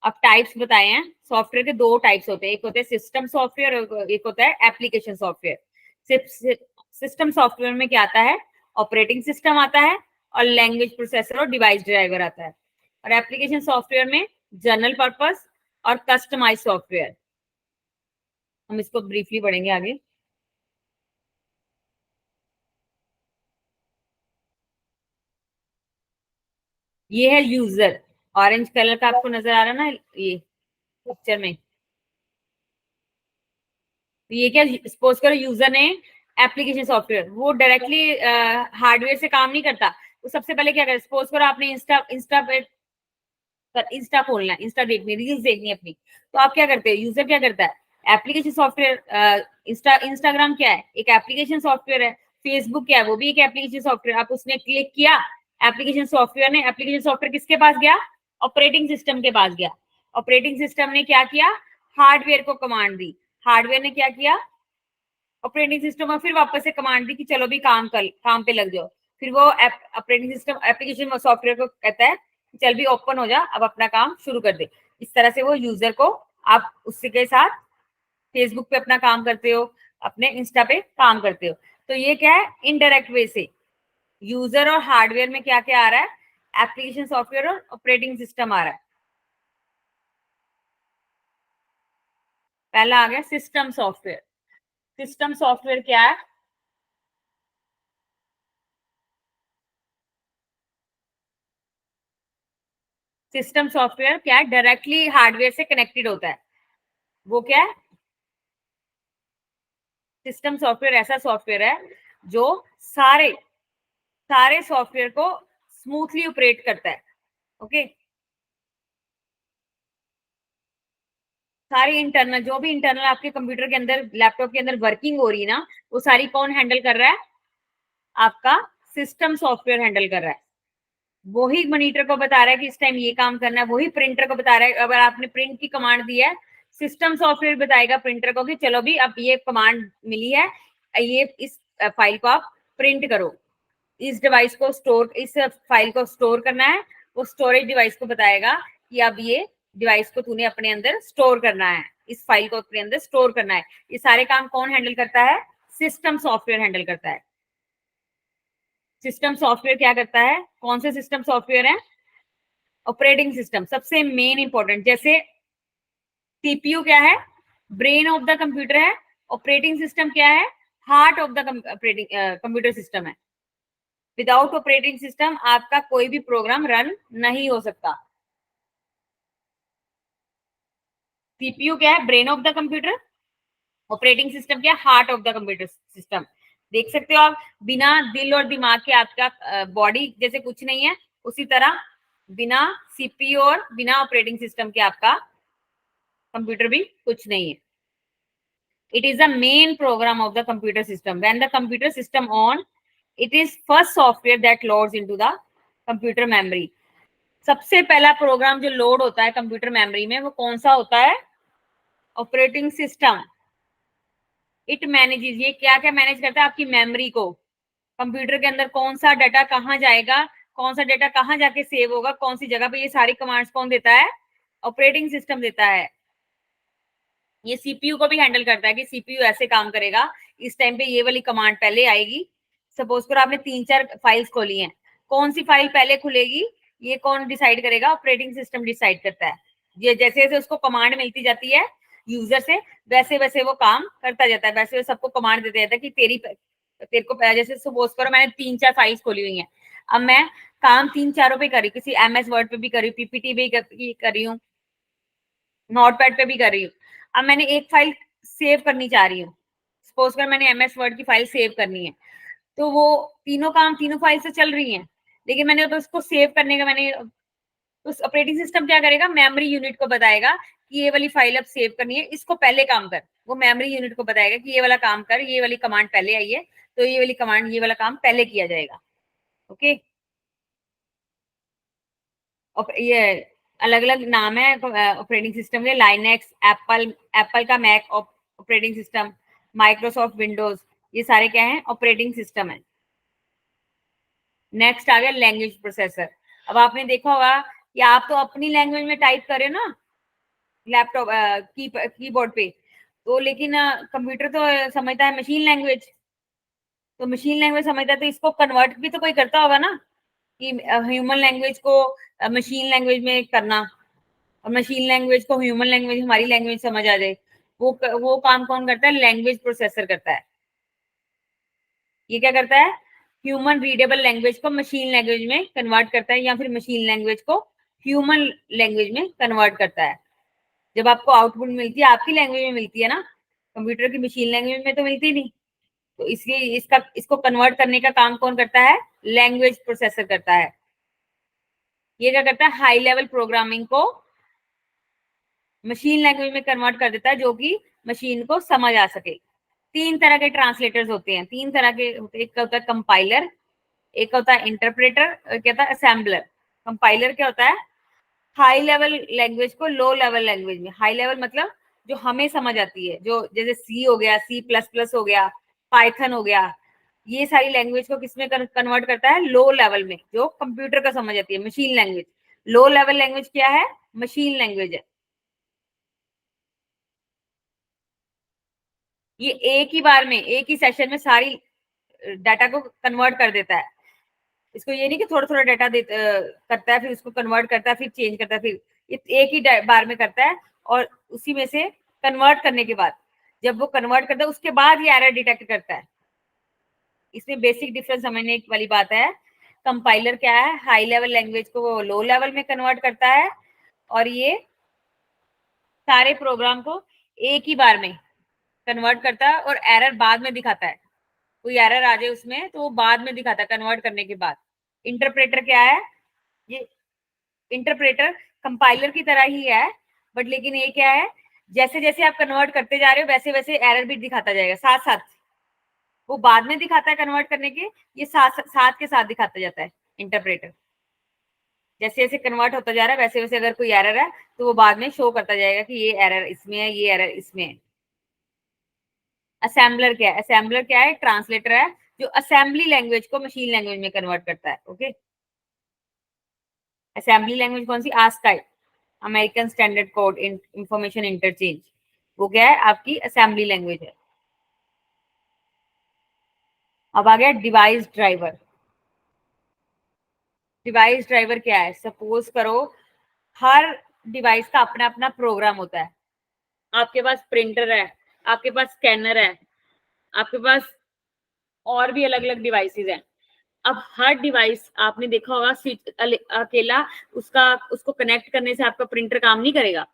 अब टाइप्स बताए हैं। सॉफ्टवेयर के दो टाइप्स होते हैं, एक होते हैं सिस्टम सॉफ्टवेयर और एक होता है एप्लीकेशन सॉफ्टवेयर। सिस्टम सॉफ्टवेयर में क्या आता है, ऑपरेटिंग सिस्टम आता है और लैंग्वेज प्रोसेसर और डिवाइस ड्राइवर आता है। और एप्लीकेशन सॉफ्टवेयर में जनरल पर्पस और कस्टमाइज सॉफ्टवेयर। हम इसको ब्रीफली पढ़ेंगे आगे। ये है यूजर, ऑरेंज कलर का आपको नजर आ रहा है ना ये पिक्चर में। तो ये क्या, सपोज करो यूजर ने एप्लीकेशन सॉफ्टवेयर, वो डायरेक्टली हार्डवेयर से काम नहीं करता। वो सबसे पहले क्या करे, सपोज करो आपने इंस्टा इंस्टा पे इंस्टा खोलना है, इंस्टा देखनी, रील्स देखनी है अपनी, तो आप क्या करते हैं, यूजर क्या करता है, एप्लीकेशन सॉफ्टवेयर। इंस्टाग्राम क्या है, एक एप्लीकेशन सॉफ्टवेयर है। फेसबुक क्या है, वो भी एक एप्लीकेशन सॉफ्टवेयर। आप उसने क्लिक किया, एप्लीकेशन सॉफ्टवेयर ने, एप्लीकेशन सॉफ्टवेयर किसके पास गया, ऑपरेटिंग सिस्टम के पास गया। ऑपरेटिंग सिस्टम ने क्या किया, हार्डवेयर को कमांड दी। हार्डवेयर ने क्या किया, ऑपरेटिंग सिस्टम में फिर वापस से कमांड दी कि चलो भी काम पे लग जाओ। फिर वो ऑपरेटिंग सिस्टम एप्लीकेशन सॉफ्टवेयर को कहता है चल भी ओपन हो जा, अब अपना काम शुरू कर दे। इस तरह से वो यूजर को, आप उससे के साथ फेसबुक पे अपना काम करते हो, अपने इंस्टा पे काम करते हो। तो ये क्या है, इनडायरेक्ट वे से यूजर और हार्डवेयर में क्या क्या आ रहा है, एप्लीकेशन सॉफ्टवेयर और ऑपरेटिंग सिस्टम आ रहा है। पहला आ गया सिस्टम सॉफ्टवेयर। सिस्टम सॉफ्टवेयर क्या है, सिस्टम सॉफ्टवेयर क्या है, डायरेक्टली हार्डवेयर से कनेक्टेड होता है। वो क्या है, सिस्टम सॉफ्टवेयर ऐसा सॉफ्टवेयर है जो सारे सारे सॉफ्टवेयर को स्मूथली ऑपरेट करता है। ओके, सारी इंटरनल, जो भी इंटरनल आपके कंप्यूटर के अंदर, लैपटॉप के अंदर वर्किंग हो रही है ना, वो सारी कौन हैंडल कर रहा है, आपका सिस्टम सॉफ्टवेयर हैंडल कर रहा है। वही मॉनिटर को बता रहा है कि इस टाइम ये काम करना है, वही प्रिंटर को बता रहा है, अगर आपने प्रिंट की कमांड दी है, सिस्टम सॉफ्टवेयर बताएगा प्रिंटर को कि चलो भी अब ये कमांड मिली है, ये इस फाइल को आप प्रिंट करो। इस डिवाइस को स्टोर, इस फाइल को स्टोर करना है, वो स्टोरेज डिवाइस को बताएगा कि अब ये डिवाइस को तूने अपने अंदर स्टोर करना है, इस फाइल को अपने अंदर स्टोर करना है। ये सारे काम कौन हैंडल करता है, सिस्टम सॉफ्टवेयर हैंडल करता है। सिस्टम सॉफ्टवेयर क्या करता है, कौन से सिस्टम सॉफ्टवेयर है, ऑपरेटिंग सिस्टम सबसे मेन इंपॉर्टेंट। जैसे सीपीयू क्या है, ब्रेन ऑफ द कंप्यूटर है। ऑपरेटिंग सिस्टम क्या है, heart of the operating computer system है। विदाउट ऑपरेटिंग सिस्टम आपका कोई भी प्रोग्राम रन नहीं हो सकता। सीपीयू क्या है, brain of the computer. Operating system क्या है, heart of the computer system. देख सकते हो आप, बिना दिल और दिमाग के आपका बॉडी जैसे कुछ नहीं है, उसी तरह बिना सीपीयू और बिना ऑपरेटिंग सिस्टम के आपका कंप्यूटर भी कुछ नहीं है। It is the main program of the computer system. When the computer system on, it is first software that loads into the computer memory. सबसे पहला प्रोग्राम जो लोड होता है कंप्यूटर मेमोरी में, वो कौन सा होता है, ऑपरेटिंग सिस्टम। इट मैनेजेस, ये क्या क्या मैनेज करता है, आपकी मेमोरी को। कंप्यूटर के अंदर कौन सा डाटा कहाँ जाएगा, कौन सा डाटा कहाँ जाके सेव होगा, कौन सी जगह पे, ये सारी कमांड्स कौन देता है, ऑपरेटिंग सिस्टम देता है। ये सीपीयू को भी हैंडल करता है कि सीपीयू ऐसे काम करेगा, इस टाइम पे ये वाली कमांड पहले आएगी। सपोज करो आपने 3-4 फाइल्स खोली हैं, कौन सी फाइल पहले खुलेगी, ये कौन डिसाइड करेगा, ऑपरेटिंग सिस्टम डिसाइड करता है। ये जैसे जैसे उसको कमांड मिलती जाती है यूजर से, वैसे वैसे वो काम करता जाता है, वैसे सबको कमांड देता जाता है कि तेरे को, जैसे सपोज करो मैंने 3-4 फाइल्स खोली हुई हैं, अब मैं काम 3-4 पे करी, किसी एमएस वर्ड पे भी करी, पीपीटी भी कर रही हूँ, नोटपैड पे भी कर रही हूँ। अब मैंने एक फाइल सेव करनी चाह रही हूँ, सपोज कर मैंने एमएस वर्ड की फाइल सेव करनी है, तो वो तीनों काम तीनों फाइल से चल रही हैं, लेकिन मैंने तो उसको सेव करने का, मैंने उस ऑपरेटिंग सिस्टम क्या करेगा, मेमोरी यूनिट को बताएगा कि ये वाली फाइल अब सेव करनी है, इसको पहले काम कर। वो मेमोरी यूनिट को बताएगा कि ये वाला काम कर, ये वाली कमांड पहले आई है, तो ये वाली कमांड, ये वाला काम पहले किया जाएगा। ओके, ये अलग अलग नाम है ऑपरेटिंग सिस्टम के, लाइनेक्स, एप्पल, एप्पल का Mac operating system, Microsoft Windows, ये सारे क्या है, ऑपरेटिंग सिस्टम है। नेक्स्ट आ गया लैंग्वेज प्रोसेसर। अब आपने देखा होगा कि आप तो अपनी लैंग्वेज में टाइप करे ना लैपटॉप कीबोर्ड पे, तो लेकिन कंप्यूटर तो समझता है मशीन लैंग्वेज, तो मशीन लैंग्वेज समझता है, तो इसको कन्वर्ट भी तो कोई करता होगा ना, कि ह्यूमन लैंग्वेज को मशीन लैंग्वेज में करना, और मशीन लैंग्वेज को ह्यूमन लैंग्वेज, हमारी लैंग्वेज समझ आ जाए। वो काम कौन करता है, लैंग्वेज प्रोसेसर करता है। ये क्या करता है, ह्यूमन रीडेबल लैंग्वेज को मशीन लैंग्वेज में कन्वर्ट करता है, या फिर मशीन लैंग्वेज को ह्यूमन लैंग्वेज में कन्वर्ट करता है। जब आपको आउटपुट मिलती है आपकी लैंग्वेज में मिलती है ना, कंप्यूटर की मशीन लैंग्वेज में तो मिलती नहीं, तो इसलिए इसको कन्वर्ट करने का काम कौन करता है, लैंग्वेज प्रोसेसर करता है। ये क्या करता है, हाई लेवल प्रोग्रामिंग को मशीन लैंग्वेज में कन्वर्ट कर देता है, जो कि मशीन को समझ आ सके। तीन तरह के ट्रांसलेटर्स होते हैं, तीन तरह के, एक होता है कंपाइलर, एक होता है इंटरप्रेटर, और क्या होता है असेंबलर। कंपाइलर क्या होता है, हाई लेवल लैंग्वेज को लो लेवल लैंग्वेज में, हाई लेवल मतलब जो हमें समझ आती है, जो जैसे सी हो गया, सी प्लस प्लस हो गया, पाइथन हो गया, ये सारी लैंग्वेज को किसमें कन्वर्ट करता है, लो लेवल में, जो कंप्यूटर का समझ आती है, machine language. Low level language क्या है, मशीन लैंग्वेज है। ये एक ही बार में, एक ही सेशन में सारी डाटा को कन्वर्ट कर देता है। इसको ये नहीं कि थोड़ा थोड़ा डाटा करता है, फिर उसको कन्वर्ट करता है, फिर चेंज करता है, फिर एक ही बार में करता है। और उसी में से कन्वर्ट करने के बाद, जब वो कन्वर्ट करता है उसके बाद ये एरर डिटेक्ट करता है। इसमें बेसिक डिफरेंस समझने वाली बात है। कंपाइलर क्या है, हाई लेवल लैंग्वेज को वो लो लेवल में कन्वर्ट करता है, और ये सारे प्रोग्राम को एक ही बार में कन्वर्ट करता है, और एरर बाद में दिखाता है। कोई एरर आ जाए उसमें तो वो बाद में दिखाता है कन्वर्ट करने के बाद। इंटरप्रेटर क्या है, ये इंटरप्रेटर कंपाइलर की तरह ही है, बट लेकिन ये क्या है, जैसे जैसे आप कन्वर्ट करते जा रहे हो वैसे वैसे एरर भी दिखाता जाएगा साथ साथ। वो बाद में दिखाता है कन्वर्ट करने के, ये साथ साथ के साथ दिखाता जाता है इंटरप्रेटर। जैसे जैसे कन्वर्ट होता जा रहा है वैसे वैसे अगर कोई एरर है तो वो बाद में शो करता जाएगा कि ये एरर इसमें है, ये एरर इसमें है। असेंबलर क्या है, असेंबलर क्या है, ट्रांसलेटर है, जो असेंबली लैंग्वेज को मशीन लैंग्वेज में कन्वर्ट करता है। ओके, असेंबली लैंग्वेज कौन सी, ASCII, American standard code information interchange, वो क्या है, आपकी असेंबली लैंग्वेज है। अब आ गया डिवाइस ड्राइवर। डिवाइस ड्राइवर क्या है, सपोज करो हर डिवाइस का अपना अपना प्रोग्राम होता है। आपके पास प्रिंटर है, आपके पास स्कैनर है, आपके पास और भी अलग अलग डिवाइसेस हैं। अब हर डिवाइस आपने देखा होगा स्विच अकेला, उसका उसको कनेक्ट करने से आपका प्रिंटर काम नहीं करेगा।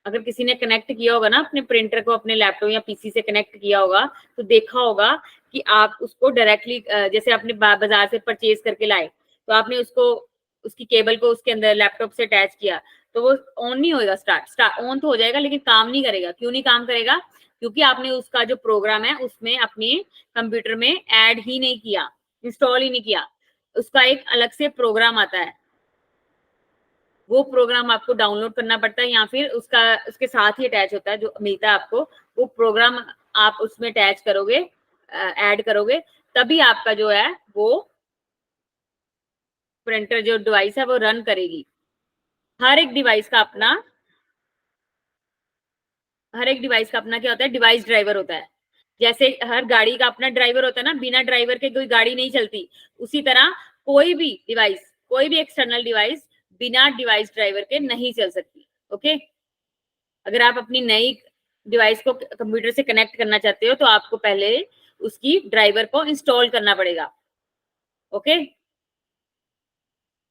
अगर किसी ने कनेक्ट किया होगा ना अपने प्रिंटर को, अपने लैपटॉप या पीसी से कनेक्ट किया होगा, तो देखा होगा कि आप उसको डायरेक्टली, जैसे आपने बाजार से परचेज करके लाए, तो आपने उसको, उसकी केबल को उसके अंदर लैपटॉप से अटैच किया, तो वो ऑन नहीं होएगा, स्टार्ट ऑन तो हो जाएगा लेकिन काम नहीं करेगा। क्यों नहीं काम करेगा, क्योंकि आपने उसका जो प्रोग्राम है उसमें अपने कंप्यूटर में ऐड ही नहीं किया, इंस्टॉल ही नहीं किया। उसका एक अलग से प्रोग्राम आता है, वो प्रोग्राम आपको डाउनलोड करना पड़ता है, या फिर उसका उसके साथ ही अटैच होता है, जो मिलता है आपको वो प्रोग्राम, आप उसमें अटैच करोगे, ऐड करोगे, तभी आपका जो है वो प्रिंटर जो डिवाइस है वो रन करेगी। हर एक डिवाइस का अपना, हर एक डिवाइस का अपना क्या होता है, डिवाइस ड्राइवर होता है। जैसे हर गाड़ी का अपना ड्राइवर होता है ना, बिना ड्राइवर के कोई गाड़ी नहीं चलती, उसी तरह कोई भी डिवाइस, कोई भी एक्सटर्नल डिवाइस बिना डिवाइस ड्राइवर के नहीं चल सकती। ओके, अगर आप अपनी नई डिवाइस को कंप्यूटर से कनेक्ट करना चाहते हो तो आपको पहले उसकी ड्राइवर को इंस्टॉल करना पड़ेगा। ओके,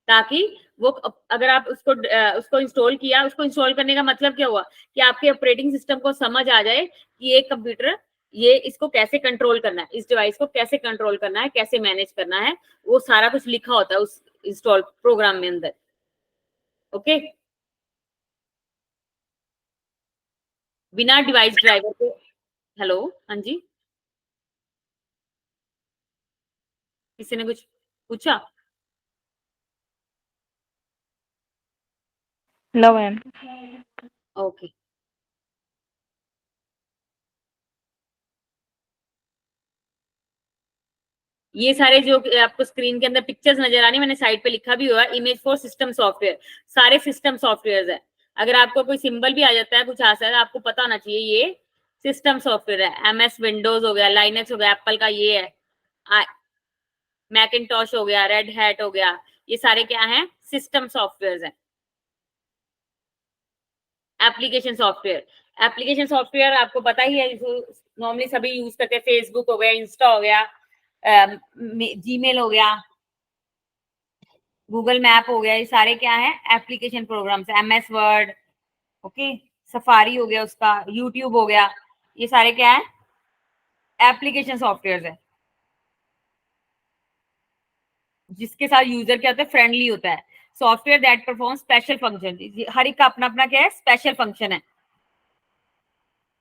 ताकि वो, अगर आप उसको इंस्टॉल किया, उसको इंस्टॉल करने का मतलब क्या हुआ, कि आपके ऑपरेटिंग सिस्टम को समझ आ जाए कि ये कंप्यूटर, ये इसको कैसे कंट्रोल करना है, इस डिवाइस को कैसे कंट्रोल करना है, कैसे मैनेज करना है, वो सारा कुछ लिखा होता है उस इंस्टॉल प्रोग्राम में अंदर। ओके, बिना डिवाइस ड्राइवर के। हेलो, हाँ जी, किसी ने कुछ पूछा। No ma'am. ओके, ये सारे जो आपको स्क्रीन के अंदर पिक्चर्स नजर आ रही है, मैंने साइड पे लिखा भी हुआ है, इमेज फॉर सिस्टम सॉफ्टवेयर, सारे सिस्टम सॉफ्टवेयर है। अगर आपको कोई सिंबल भी आ जाता है, कुछ आता है, आपको पता होना चाहिए ये सिस्टम सॉफ्टवेयर है। MS विंडोज हो गया, लाइनक्स हो गया, एप्पल का ये है, मैकिनटॉश हो गया, रेड हैट हो गया, ये सारे क्या हैं, सिस्टम सॉफ्टवेयर हैं। एप्लीकेशन सॉफ्टवेयर, एप्लीकेशन सॉफ्टवेयर आपको पता ही है, नॉर्मली सभी यूज करते हैं, फेसबुक हो गया, इंस्टा हो गया, जीमेल हो गया, गूगल मैप हो गया, ये सारे क्या है, application programs, MS word, okay, safari हो गया, उसका यूट्यूब हो गया, ये सारे क्या है, एप्लीकेशन सॉफ्टवेयर है, जिसके साथ यूजर क्या होता है, फ्रेंडली होता है। Software that perform special function, हर एक का अपना अपना क्या है, स्पेशल फंक्शन है,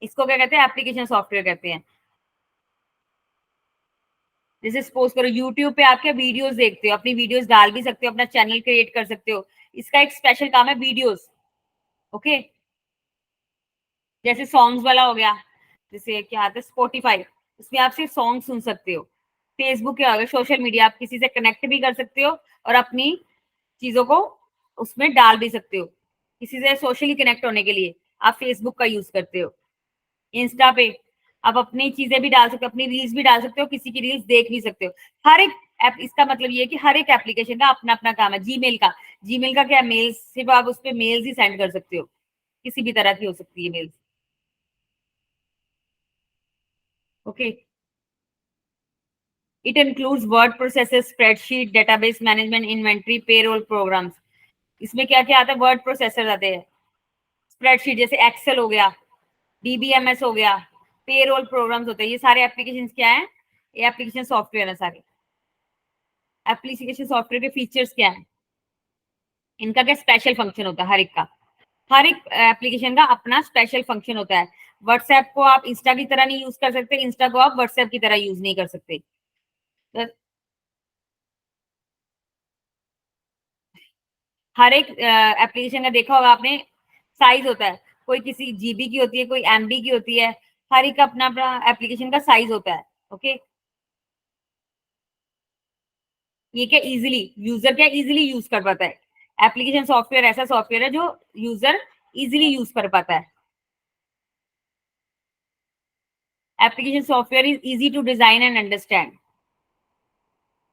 इसको क्या कहते हैं, एप्लीकेशन सॉफ्टवेयर कहते हैं। जैसे सपोज करो यूट्यूब पे आप क्या वीडियोस देखते हो, अपनी वीडियोस डाल भी सकते हो, अपना चैनल क्रिएट कर सकते हो, इसका एक स्पेशल काम है वीडियोस, ओके। जैसे सॉन्ग्स वाला हो गया, जैसे क्या आता है स्पॉटिफाई, उसमें आप सिर्फ सॉन्ग सुन सकते हो। फेसबुक क्या होगा, सोशल मीडिया, आप किसी से कनेक्ट भी कर सकते हो और अपनी चीजों को उसमें डाल भी सकते हो। किसी से सोशली कनेक्ट होने के लिए आप फेसबुक का यूज करते हो। इंस्टा पे आप अपनी चीजें भी डाल सकते हो, अपनी रील्स भी डाल सकते हो, किसी की रील्स देख भी सकते हो। हर एक ऐप, इसका मतलब ये है कि हर एक एप्लीकेशन का अपना अपना काम है। जीमेल का क्या, मेल्स, सिर्फ आप उस पर मेल्स ही सेंड कर सकते हो, किसी भी तरह की हो सकती है mails, okay. It includes word processor, spreadsheet, database management, inventory, payroll programs. इसमें क्या क्या आता है, वर्ड प्रोसेसर आते हैं, स्प्रेडशीट जैसे एक्सेल हो गया, DBMS हो गया, पेरोल प्रोग्राम्स होते हैं, ये सारे एप्लीकेशन क्या है, ये एप्लीकेशन सॉफ्टवेयर है सारे। एप्लीकेशन सॉफ्टवेयर के फीचर्स क्या है, इनका क्या स्पेशल फंक्शन होता है, हर एक का, हर एक एप्लीकेशन का अपना स्पेशल फंक्शन होता है। व्हाट्सएप को आप इंस्टा की तरह नहीं यूज कर सकते, इंस्टा को आप व्हाट्सएप की तरह यूज नहीं कर सकते। तो हर एक एप्लीकेशन का देखा होगा आपने, साइज होता है, कोई किसी GB की होती है, कोई MB की होती है, हर एक का अपना अपना एप्लीकेशन का साइज होता है, ओके। ये क्या इजीली यूजर क्या इजीली यूज कर पाता है, एप्लीकेशन सॉफ्टवेयर ऐसा सॉफ्टवेयर है जो यूजर इजीली यूज कर पाता है। Application software is easy to design and understand.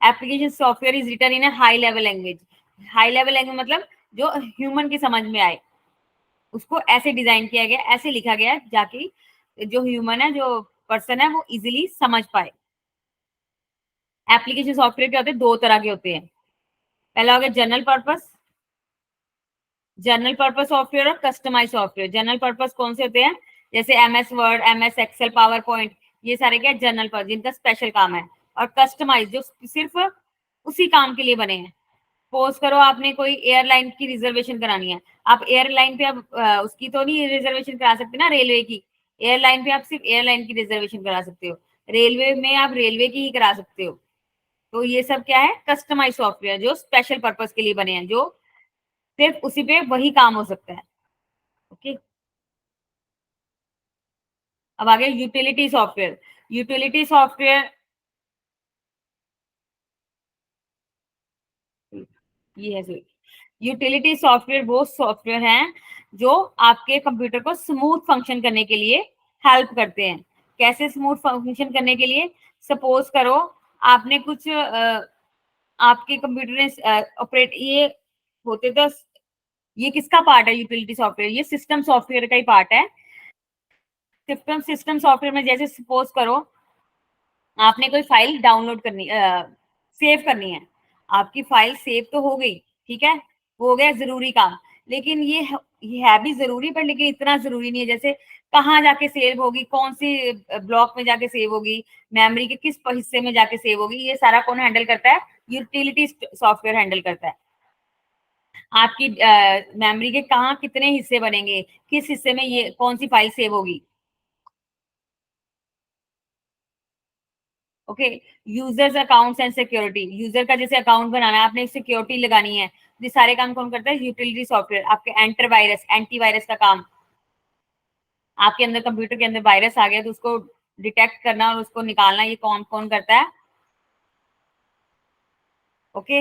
Application software is written in high level language, high level language मतलब जो ह्यूमन की समझ में आए, उसको ऐसे डिजाइन किया गया, ऐसे लिखा गया जाकि जो ह्यूमन है, जो पर्सन है, वो इजीली समझ पाए। एप्लीकेशन सॉफ्टवेयर क्या होते हैं, दो तरह के होते हैं। पहला हो गया जनरल पर्पस सॉफ्टवेयर और कस्टमाइज सॉफ्टवेयर। जनरल पर्पस कौन से होते हैं, जैसे MS word, MS Excel, PowerPoint, ये सारे क्या जनरल पर्पस, जिनका स्पेशल काम है। और कस्टमाइज जो सिर्फ उसी काम के लिए बने हैं। सपोज करो आपने कोई एयरलाइन की रिजर्वेशन करानी है, आप एयरलाइन पे आप उसकी तो नहीं रिजर्वेशन करा सकते ना, रेलवे की। एयरलाइन पे आप सिर्फ एयरलाइन की रिजर्वेशन करा सकते हो, रेलवे में आप रेलवे की ही करा सकते हो। तो ये सब क्या है, कस्टमाइज सॉफ्टवेयर, जो स्पेशल पर्पस के लिए बने हैं, जो सिर्फ उसी पे वही काम हो सकता है, ओके। अब आगे यूटिलिटी सॉफ्टवेयर। यूटिलिटी सॉफ्टवेयर ये है, यूटिलिटी सॉफ्टवेयर वो सॉफ्टवेयर हैं जो आपके कंप्यूटर को स्मूथ फंक्शन करने के लिए हेल्प करते हैं। कैसे स्मूथ फंक्शन करने के लिए, सपोज करो आपने कुछ आपके कंप्यूटर ने ऑपरेट, ये होते तो, ये किसका पार्ट है यूटिलिटी सॉफ्टवेयर, ये सिस्टम सॉफ्टवेयर का ही पार्ट है। सिस्टम सॉफ्टवेयर में जैसे सपोज करो आपने कोई फाइल डाउनलोड करनी, सेव करनी है, आपकी फाइल सेव तो हो गई, ठीक है, वो हो गया जरूरी काम। लेकिन ये है भी जरूरी, पर लेकिन इतना जरूरी नहीं है। जैसे कहाँ जाके सेव होगी, कौन सी ब्लॉक में जाके सेव होगी, मेमोरी के किस हिस्से में जाके सेव होगी, ये सारा कौन हैंडल करता है, यूटिलिटी सॉफ्टवेयर हैंडल करता है। आपकी मेमोरी के कहाँ कितने हिस्से बनेंगे, किस हिस्से में ये कौन सी फाइल सेव होगी, okay. Users accounts and security, user का जैसे अकाउंट बनाना है, आपने सिक्योरिटी लगानी है, ये सारे काम कौन करता है? Utility software. आपके एंटीवायरस, एंटीवायरस का काम, आपके अंदर कंप्यूटर के अंदर वायरस आ गया तो उसको डिटेक्ट करना और उसको निकालना, ये कौन कौन करता है? ओके,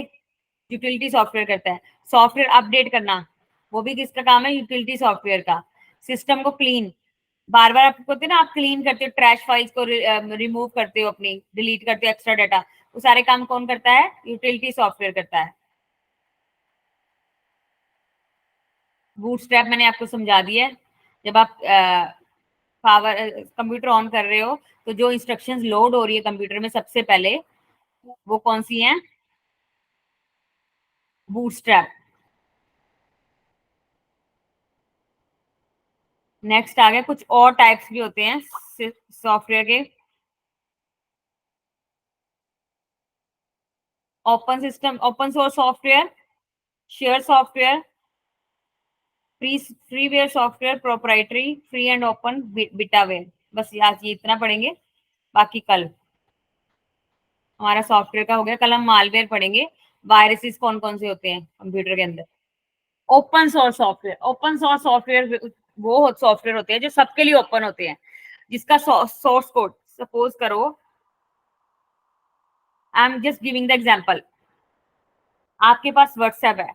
यूटिलिटी सॉफ्टवेयर करता है। सॉफ्टवेयर अपडेट करना, वो भी किसका काम है? यूटिलिटी सॉफ्टवेयर का। सिस्टम को क्लीन, बार बार आपको होते हैं ना, आप क्लीन करते हो, ट्रैश फाइल्स को रिमूव करते हो, अपनी डिलीट करते हो एक्स्ट्रा डाटा, वो सारे काम कौन करता है? यूटिलिटी सॉफ्टवेयर करता है। बूटस्ट्रैप मैंने आपको समझा दिया है। जब आप पावर कंप्यूटर ऑन कर रहे हो तो जो इंस्ट्रक्शंस लोड हो रही है कंप्यूटर में सबसे पहले, वो कौन सी हैं? बूटस्ट्रैप। नेक्स्ट आ गया, कुछ और टाइप्स भी होते हैं सॉफ्टवेयर के। Open system, open source software, share software, freeware software, proprietary, free and open, betaware. बस आज ये इतना पढ़ेंगे, बाकी कल हमारा सॉफ्टवेयर का हो गया। कल हम मालवेयर पढ़ेंगे, वायरसेस कौन कौन से होते हैं कंप्यूटर के अंदर। Open source software, open source software वो सॉफ्टवेयर होते हैं जो सबके लिए ओपन होते हैं, जिसका सोर्स कोड, सपोज करो, I am just giving the example, आपके पास व्हाट्सएप है,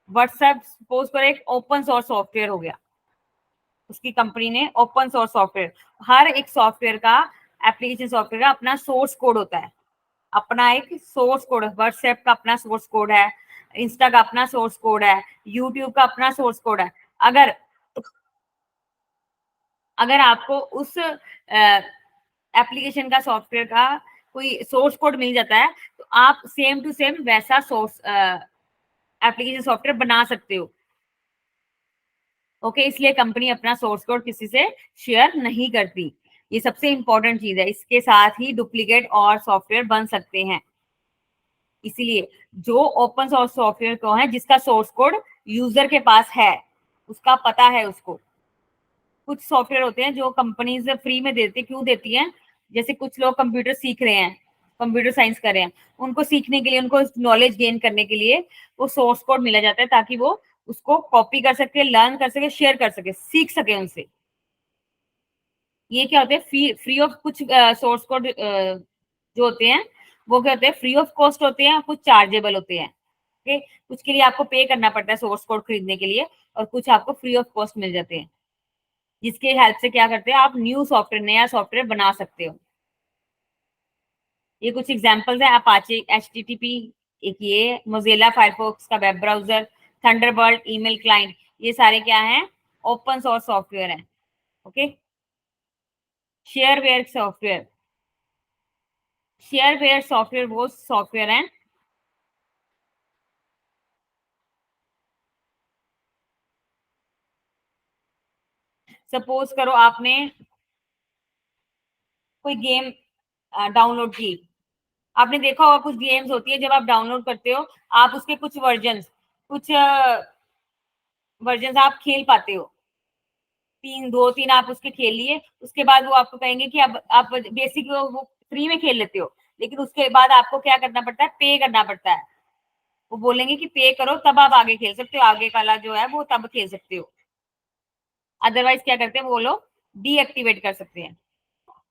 व्हाट्सएप सपोज करो एक ओपन सोर्स सॉफ्टवेयर हो गया, उसकी कंपनी ने ओपन सोर्स सॉफ्टवेयर, हर एक सॉफ्टवेयर का, एप्लीकेशन सॉफ्टवेयर का अपना सोर्स कोड होता है, अपना एक सोर्स कोड। व्हाट्सएप का अपना सोर्स कोड है, इंस्टा का अपना सोर्स कोड है, यूट्यूब का अपना सोर्स कोड है। अगर अगर आपको उस एप्लीकेशन का, सॉफ्टवेयर का कोई सोर्स कोड मिल जाता है तो आप सेम टू सेम वैसा सोर्स एप्लीकेशन सॉफ्टवेयर बना सकते हो। ओके, इसलिए कंपनी अपना सोर्स कोड किसी से शेयर नहीं करती, ये सबसे इंपॉर्टेंट चीज है। इसके साथ ही डुप्लीकेट और सॉफ्टवेयर बन सकते हैं। इसीलिए जो ओपन सोर्स सॉफ्टवेयर को है, जिसका सोर्स कोड यूजर के पास है, उसका पता है उसको। कुछ सॉफ्टवेयर होते हैं जो कंपनीज फ्री में देती, क्यों देती हैं? जैसे कुछ लोग कंप्यूटर सीख रहे हैं, कंप्यूटर साइंस कर रहे हैं, उनको सीखने के लिए, उनको नॉलेज गेन करने के लिए वो सोर्स कोड मिला जाता है, ताकि वो उसको कॉपी कर सके, लर्न कर सके, शेयर कर सके, सीख सके उनसे। ये क्या होते हैं? फ्री ऑफ, कुछ सोर्स कोड जो होते हैं वो क्या होते हैं? फ्री ऑफ कॉस्ट होते हैं, कुछ चार्जेबल होते हैं। ओके, कुछ के लिए आपको पे करना पड़ता है सोर्स कोड खरीदने के लिए, और कुछ आपको फ्री ऑफ कॉस्ट मिल जाते हैं, जिसके हेल्प से क्या करते हैं आप? न्यू सॉफ्टवेयर, नया सॉफ्टवेयर बना सकते हो। ये कुछ एग्जांपल्स है, अपाचे, एचटीटीपी, एक ये मोजिल्ला फायरफॉक्स का web browser, Thunderbird email client, ये सारे क्या हैं? ओपन सोर्स सॉफ्टवेयर हैं। Okay, shareware software, shareware software वो सॉफ्टवेयर हैं, सपोज करो आपने कोई गेम डाउनलोड की, आपने देखा होगा कुछ गेम्स होती है, जब आप डाउनलोड करते हो, आप उसके कुछ वर्जन, कुछ वर्जन आप खेल पाते हो, तीन, दो तीन आप उसके खेल लिए, उसके बाद वो आपको कहेंगे कि अब आप बेसिक वो फ्री में खेल लेते हो, लेकिन उसके बाद आपको क्या करना पड़ता है? पे करना पड़ता है। वो बोलेंगे कि पे करो तब आप आगे खेल सकते हो, आगे वाला जो है वो तब खेल सकते हो, अदरवाइज क्या करते हैं वो लोग? डीएक्टिवेट कर सकते हैं।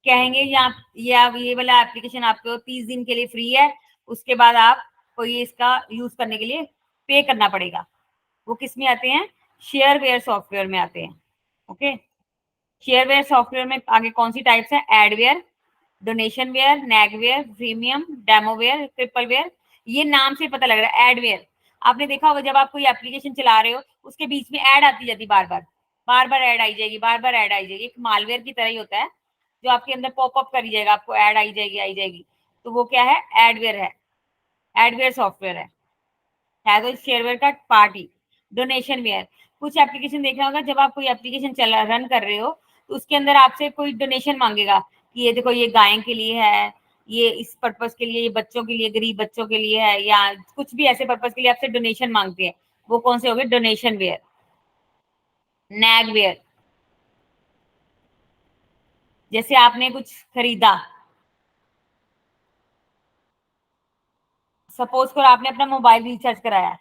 कहेंगे ये वाला एप्लीकेशन आपको 30 दिन के लिए फ्री है, उसके बाद आपको ये इसका यूज करने के लिए पे करना पड़ेगा। वो किस में आते हैं? शेयरवेयर सॉफ्टवेयर में आते हैं। ओके, शेयरवेयर सॉफ्टवेयर में आगे कौन सी टाइप्स है? Adware, donation ware, nagware, premium, demoware, crippleware. ये नाम से पता लग रहा है एडवेयर। आपने देखा होगा जब आप कोई एप्लीकेशन चला रहे हो, उसके बीच में ऐड आती जाती, बार बार, बार बार ऐड आई जाएगी, बार बार ऐड आई जाएगी, एक मालवेयर की तरह ही होता है, जो आपके अंदर पॉपअप करी जाएगा, आपको ऐड आई जाएगी, आई जाएगी। तो वो क्या है? एडवेयर है, एडवेयर सॉफ्टवेयर है तो शेयरवेयर का पार्ट ही। डोनेशन वेयर, कुछ एप्लीकेशन देखा होगा, जब आप कोई एप्लीकेशन चला रन कर रहे हो तो उसके अंदर आपसे कोई डोनेशन मांगेगा, कि ये देखो ये गाय के लिए है, ये इस पर्पज के लिए, ये बच्चों के लिए, गरीब बच्चों के लिए है, या कुछ भी ऐसे पर्पज के लिए आपसे डोनेशन मांगते हैं, वो कौन से हो गए? Donation where. नैग वेयर, जैसे आपने कुछ खरीदा, सपोज करो आपने अपना मोबाइल रिचार्ज कराया,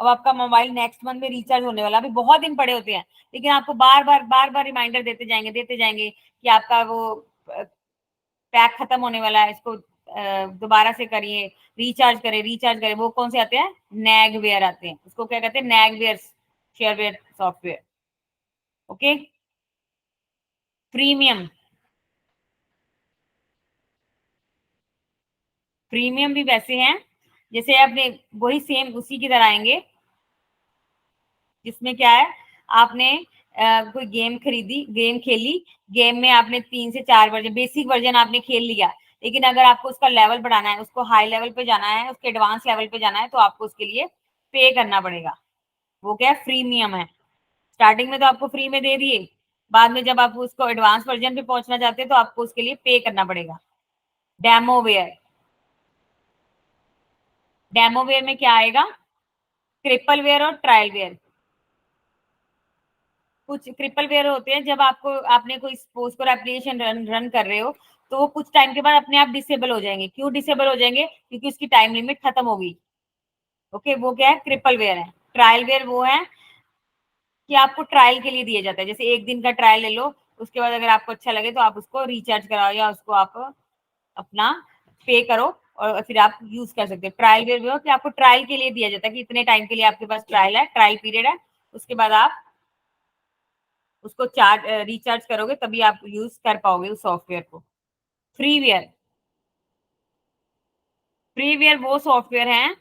अब आपका मोबाइल नेक्स्ट मंथ में रिचार्ज होने वाला, अभी बहुत दिन पड़े होते हैं, लेकिन आपको बार बार रिमाइंडर देते जाएंगे कि आपका वो पैक खत्म होने वाला है, इसको दोबारा से करिए, रिचार्ज करें। वो कौन से आते हैं? नैगवेयर आते हैं, उसको क्या कहते हैं? Nagware shareware software. Okay. Premium, premium भी वैसे हैं जैसे आपने वही सेम उसी की तरह आएंगे, जिसमें क्या है, आपने कोई गेम खरीदी, गेम खेली, गेम में आपने 3 से 4 वर्जन, बेसिक वर्जन आपने खेल लिया, लेकिन अगर आपको उसका लेवल बढ़ाना है, उसको हाई लेवल पे जाना है, उसके एडवांस लेवल पे जाना है, तो आपको उसके लिए पे करना पड़ेगा। वो क्या है? फ्रीमियम है। स्टार्टिंग में तो आपको फ्री में दे दिए, बाद में जब आप उसको एडवांस वर्जन पे पहुंचना चाहते हैं तो आपको उसके लिए पे करना पड़ेगा। डेमोवेयर, डेमोवेयर में क्या आएगा? ट्रिपल वेयर और ट्रायल वेयर। कुछ ट्रिपल वेयर होते हैं जब आपको, आपने कोई सपोज करो एप्लीकेशन रन कर रहे हो, तो वो कुछ टाइम के बाद अपने आप डिसेबल हो जाएंगे। क्यों डिसेबल हो जाएंगे? क्योंकि उसकी टाइम लिमिट खत्म हो गई। ओके, वो क्या है? ट्रिपल वेयर है। ट्रायल वेयर वो है कि आपको ट्रायल के लिए दिया जाता है, जैसे एक दिन का ट्रायल ले लो, उसके बाद अगर आपको अच्छा लगे तो आप उसको रिचार्ज कराओ या उसको आप अपना पे करो और फिर आप यूज कर सकते हो। ट्रायल वेयर वो कि आपको ट्रायल के लिए दिया जाता है कि इतने टाइम के लिए आपके पास ट्रायल है, ट्रायल पीरियड है, उसके बाद आप उसको चार्ज रिचार्ज करोगे तभी आप यूज कर पाओगे उस सॉफ्टवेयर को। फ्रीवेयर, फ्रीवेयर वो सॉफ्टवेयर हैं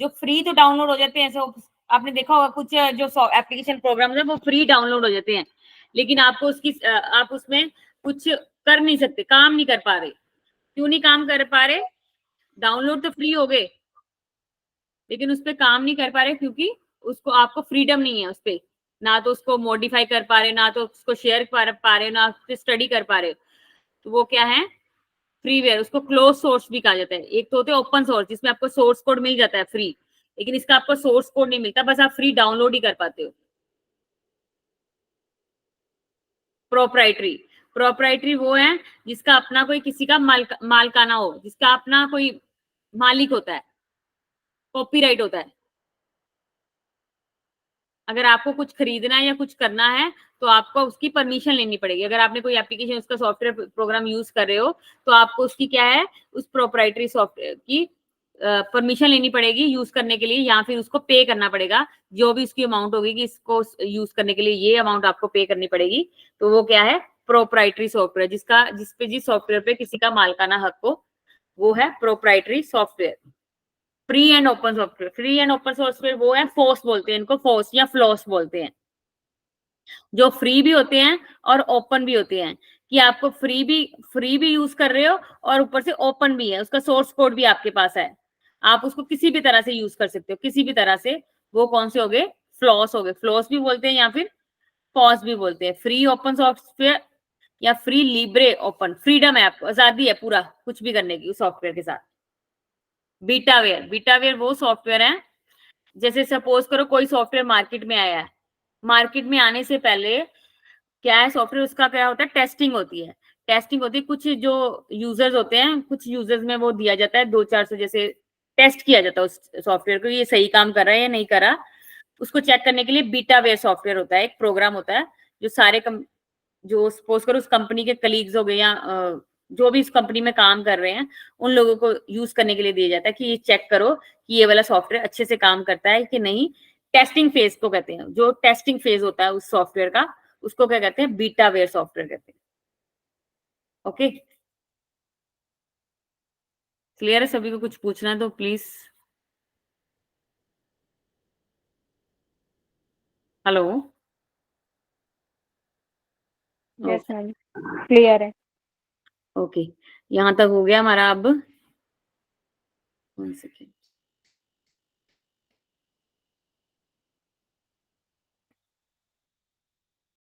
जो फ्री तो डाउनलोड हो जाते हैं। सो आपने देखा होगा कुछ जो एप्लीकेशन प्रोग्राम है वो फ्री डाउनलोड हो जाते हैं, लेकिन आपको उसकी आप उसमें कुछ कर नहीं सकते, काम नहीं कर पा रहे। क्यों नहीं काम कर पा रहे? डाउनलोड तो फ्री हो गए, लेकिन उस पर काम नहीं कर पा रहे क्योंकि उसको आपको फ्रीडम नहीं है उस पर, ना तो उसको मॉडिफाई कर पा रहे, ना तो उसको शेयर कर पा रहे, ना उस पर स्टडी कर पा रहे। तो वो क्या है? फ्रीवेयर। उसको क्लोज सोर्स भी कहा जाता है। एक तो होते हैं ओपन सोर्स जिसमें आपको सोर्स कोड मिल जाता है फ्री, लेकिन इसका आपको सोर्स कोड नहीं मिलता, बस आप फ्री डाउनलोड ही कर पाते हो। प्रोप्राइटरी, प्रोप्राइटरी वो है जिसका अपना कोई किसी का मालकाना हो, जिसका अपना कोई मालिक होता है, कॉपीराइट होता है। अगर आपको कुछ खरीदना है या कुछ करना है तो आपको उसकी परमिशन लेनी पड़ेगी। अगर आपने कोई एप्लीकेशन, उसका सॉफ्टवेयर प्रोग्राम यूज कर रहे हो तो आपको उसकी क्या है, उस प्रोप्राइटरी सॉफ्टवेयर की परमिशन लेनी पड़ेगी यूज करने के लिए, या फिर उसको पे करना पड़ेगा। जो भी उसकी अमाउंट होगी कि इसको यूज करने के लिए ये अमाउंट आपको पे करनी पड़ेगी, तो वो क्या है? प्रोप्राइटरी सॉफ्टवेयर, जिसका जिसपे जिस सॉफ्टवेयर पे किसी का मालकाना हक हो, वो है proprietary software. Free and open software, free and open software वो है, फोर्स बोलते हैं इनको, फोर्स या फ्लॉस बोलते हैं, जो फ्री भी होते हैं और ओपन भी होते हैं। कि आपको फ्री भी यूज कर रहे हो और ऊपर से ओपन भी है, उसका सोर्स कोड भी आपके पास है, आप उसको किसी भी तरह से यूज कर सकते हो, किसी भी तरह से। वो कौन से हो गए? फ्लॉस हो गए। फ्लॉस भी बोलते हैं या फिर पॉज भी बोलते हैं। फ्री ओपन सॉफ्टवेयर या फ्री लिब्रे ओपन, फ्रीडम है, आपको आजादी है पूरा कुछ भी करने की उस सॉफ्टवेयर के साथ। बीटावेयर, बीटावेयर वो सॉफ्टवेयर है, जैसे सपोज करो कोई सॉफ्टवेयर मार्केट में आया है, मार्केट में आने से पहले क्या है सॉफ्टवेयर, उसका क्या होता है? टेस्टिंग होती है। टेस्टिंग होती है, कुछ जो यूजर्स होते हैं, कुछ यूजर्स में वो दिया जाता है 2-400, जैसे टेस्ट किया जाता है उस सॉफ्टवेयर को, ये सही काम कर रहा है या नहीं कर रहा। उसको चेक करने के लिए बीटावेयर सॉफ्टवेयर होता है, एक प्रोग्राम होता है, जो सारे जो सपोज करो उस कंपनी के कलीग्स हो गए या जो भी इस कंपनी में काम कर रहे हैं, उन लोगों को यूज करने के लिए दिया जाता है कि ये चेक करो कि ये वाला सॉफ्टवेयर अच्छे से काम करता है कि नहीं। टेस्टिंग फेज को कहते हैं, जो टेस्टिंग फेज होता है उस सॉफ्टवेयर का, उसको क्या कहते हैं? बीटावेयर सॉफ्टवेयर कहते हैं। ओके, क्लियर है? सभी को कुछ पूछना है तो please. Hello. Yes ma'am, clear है। ओके, यहाँ तक हो गया हमारा अब। 1 सेकेंड।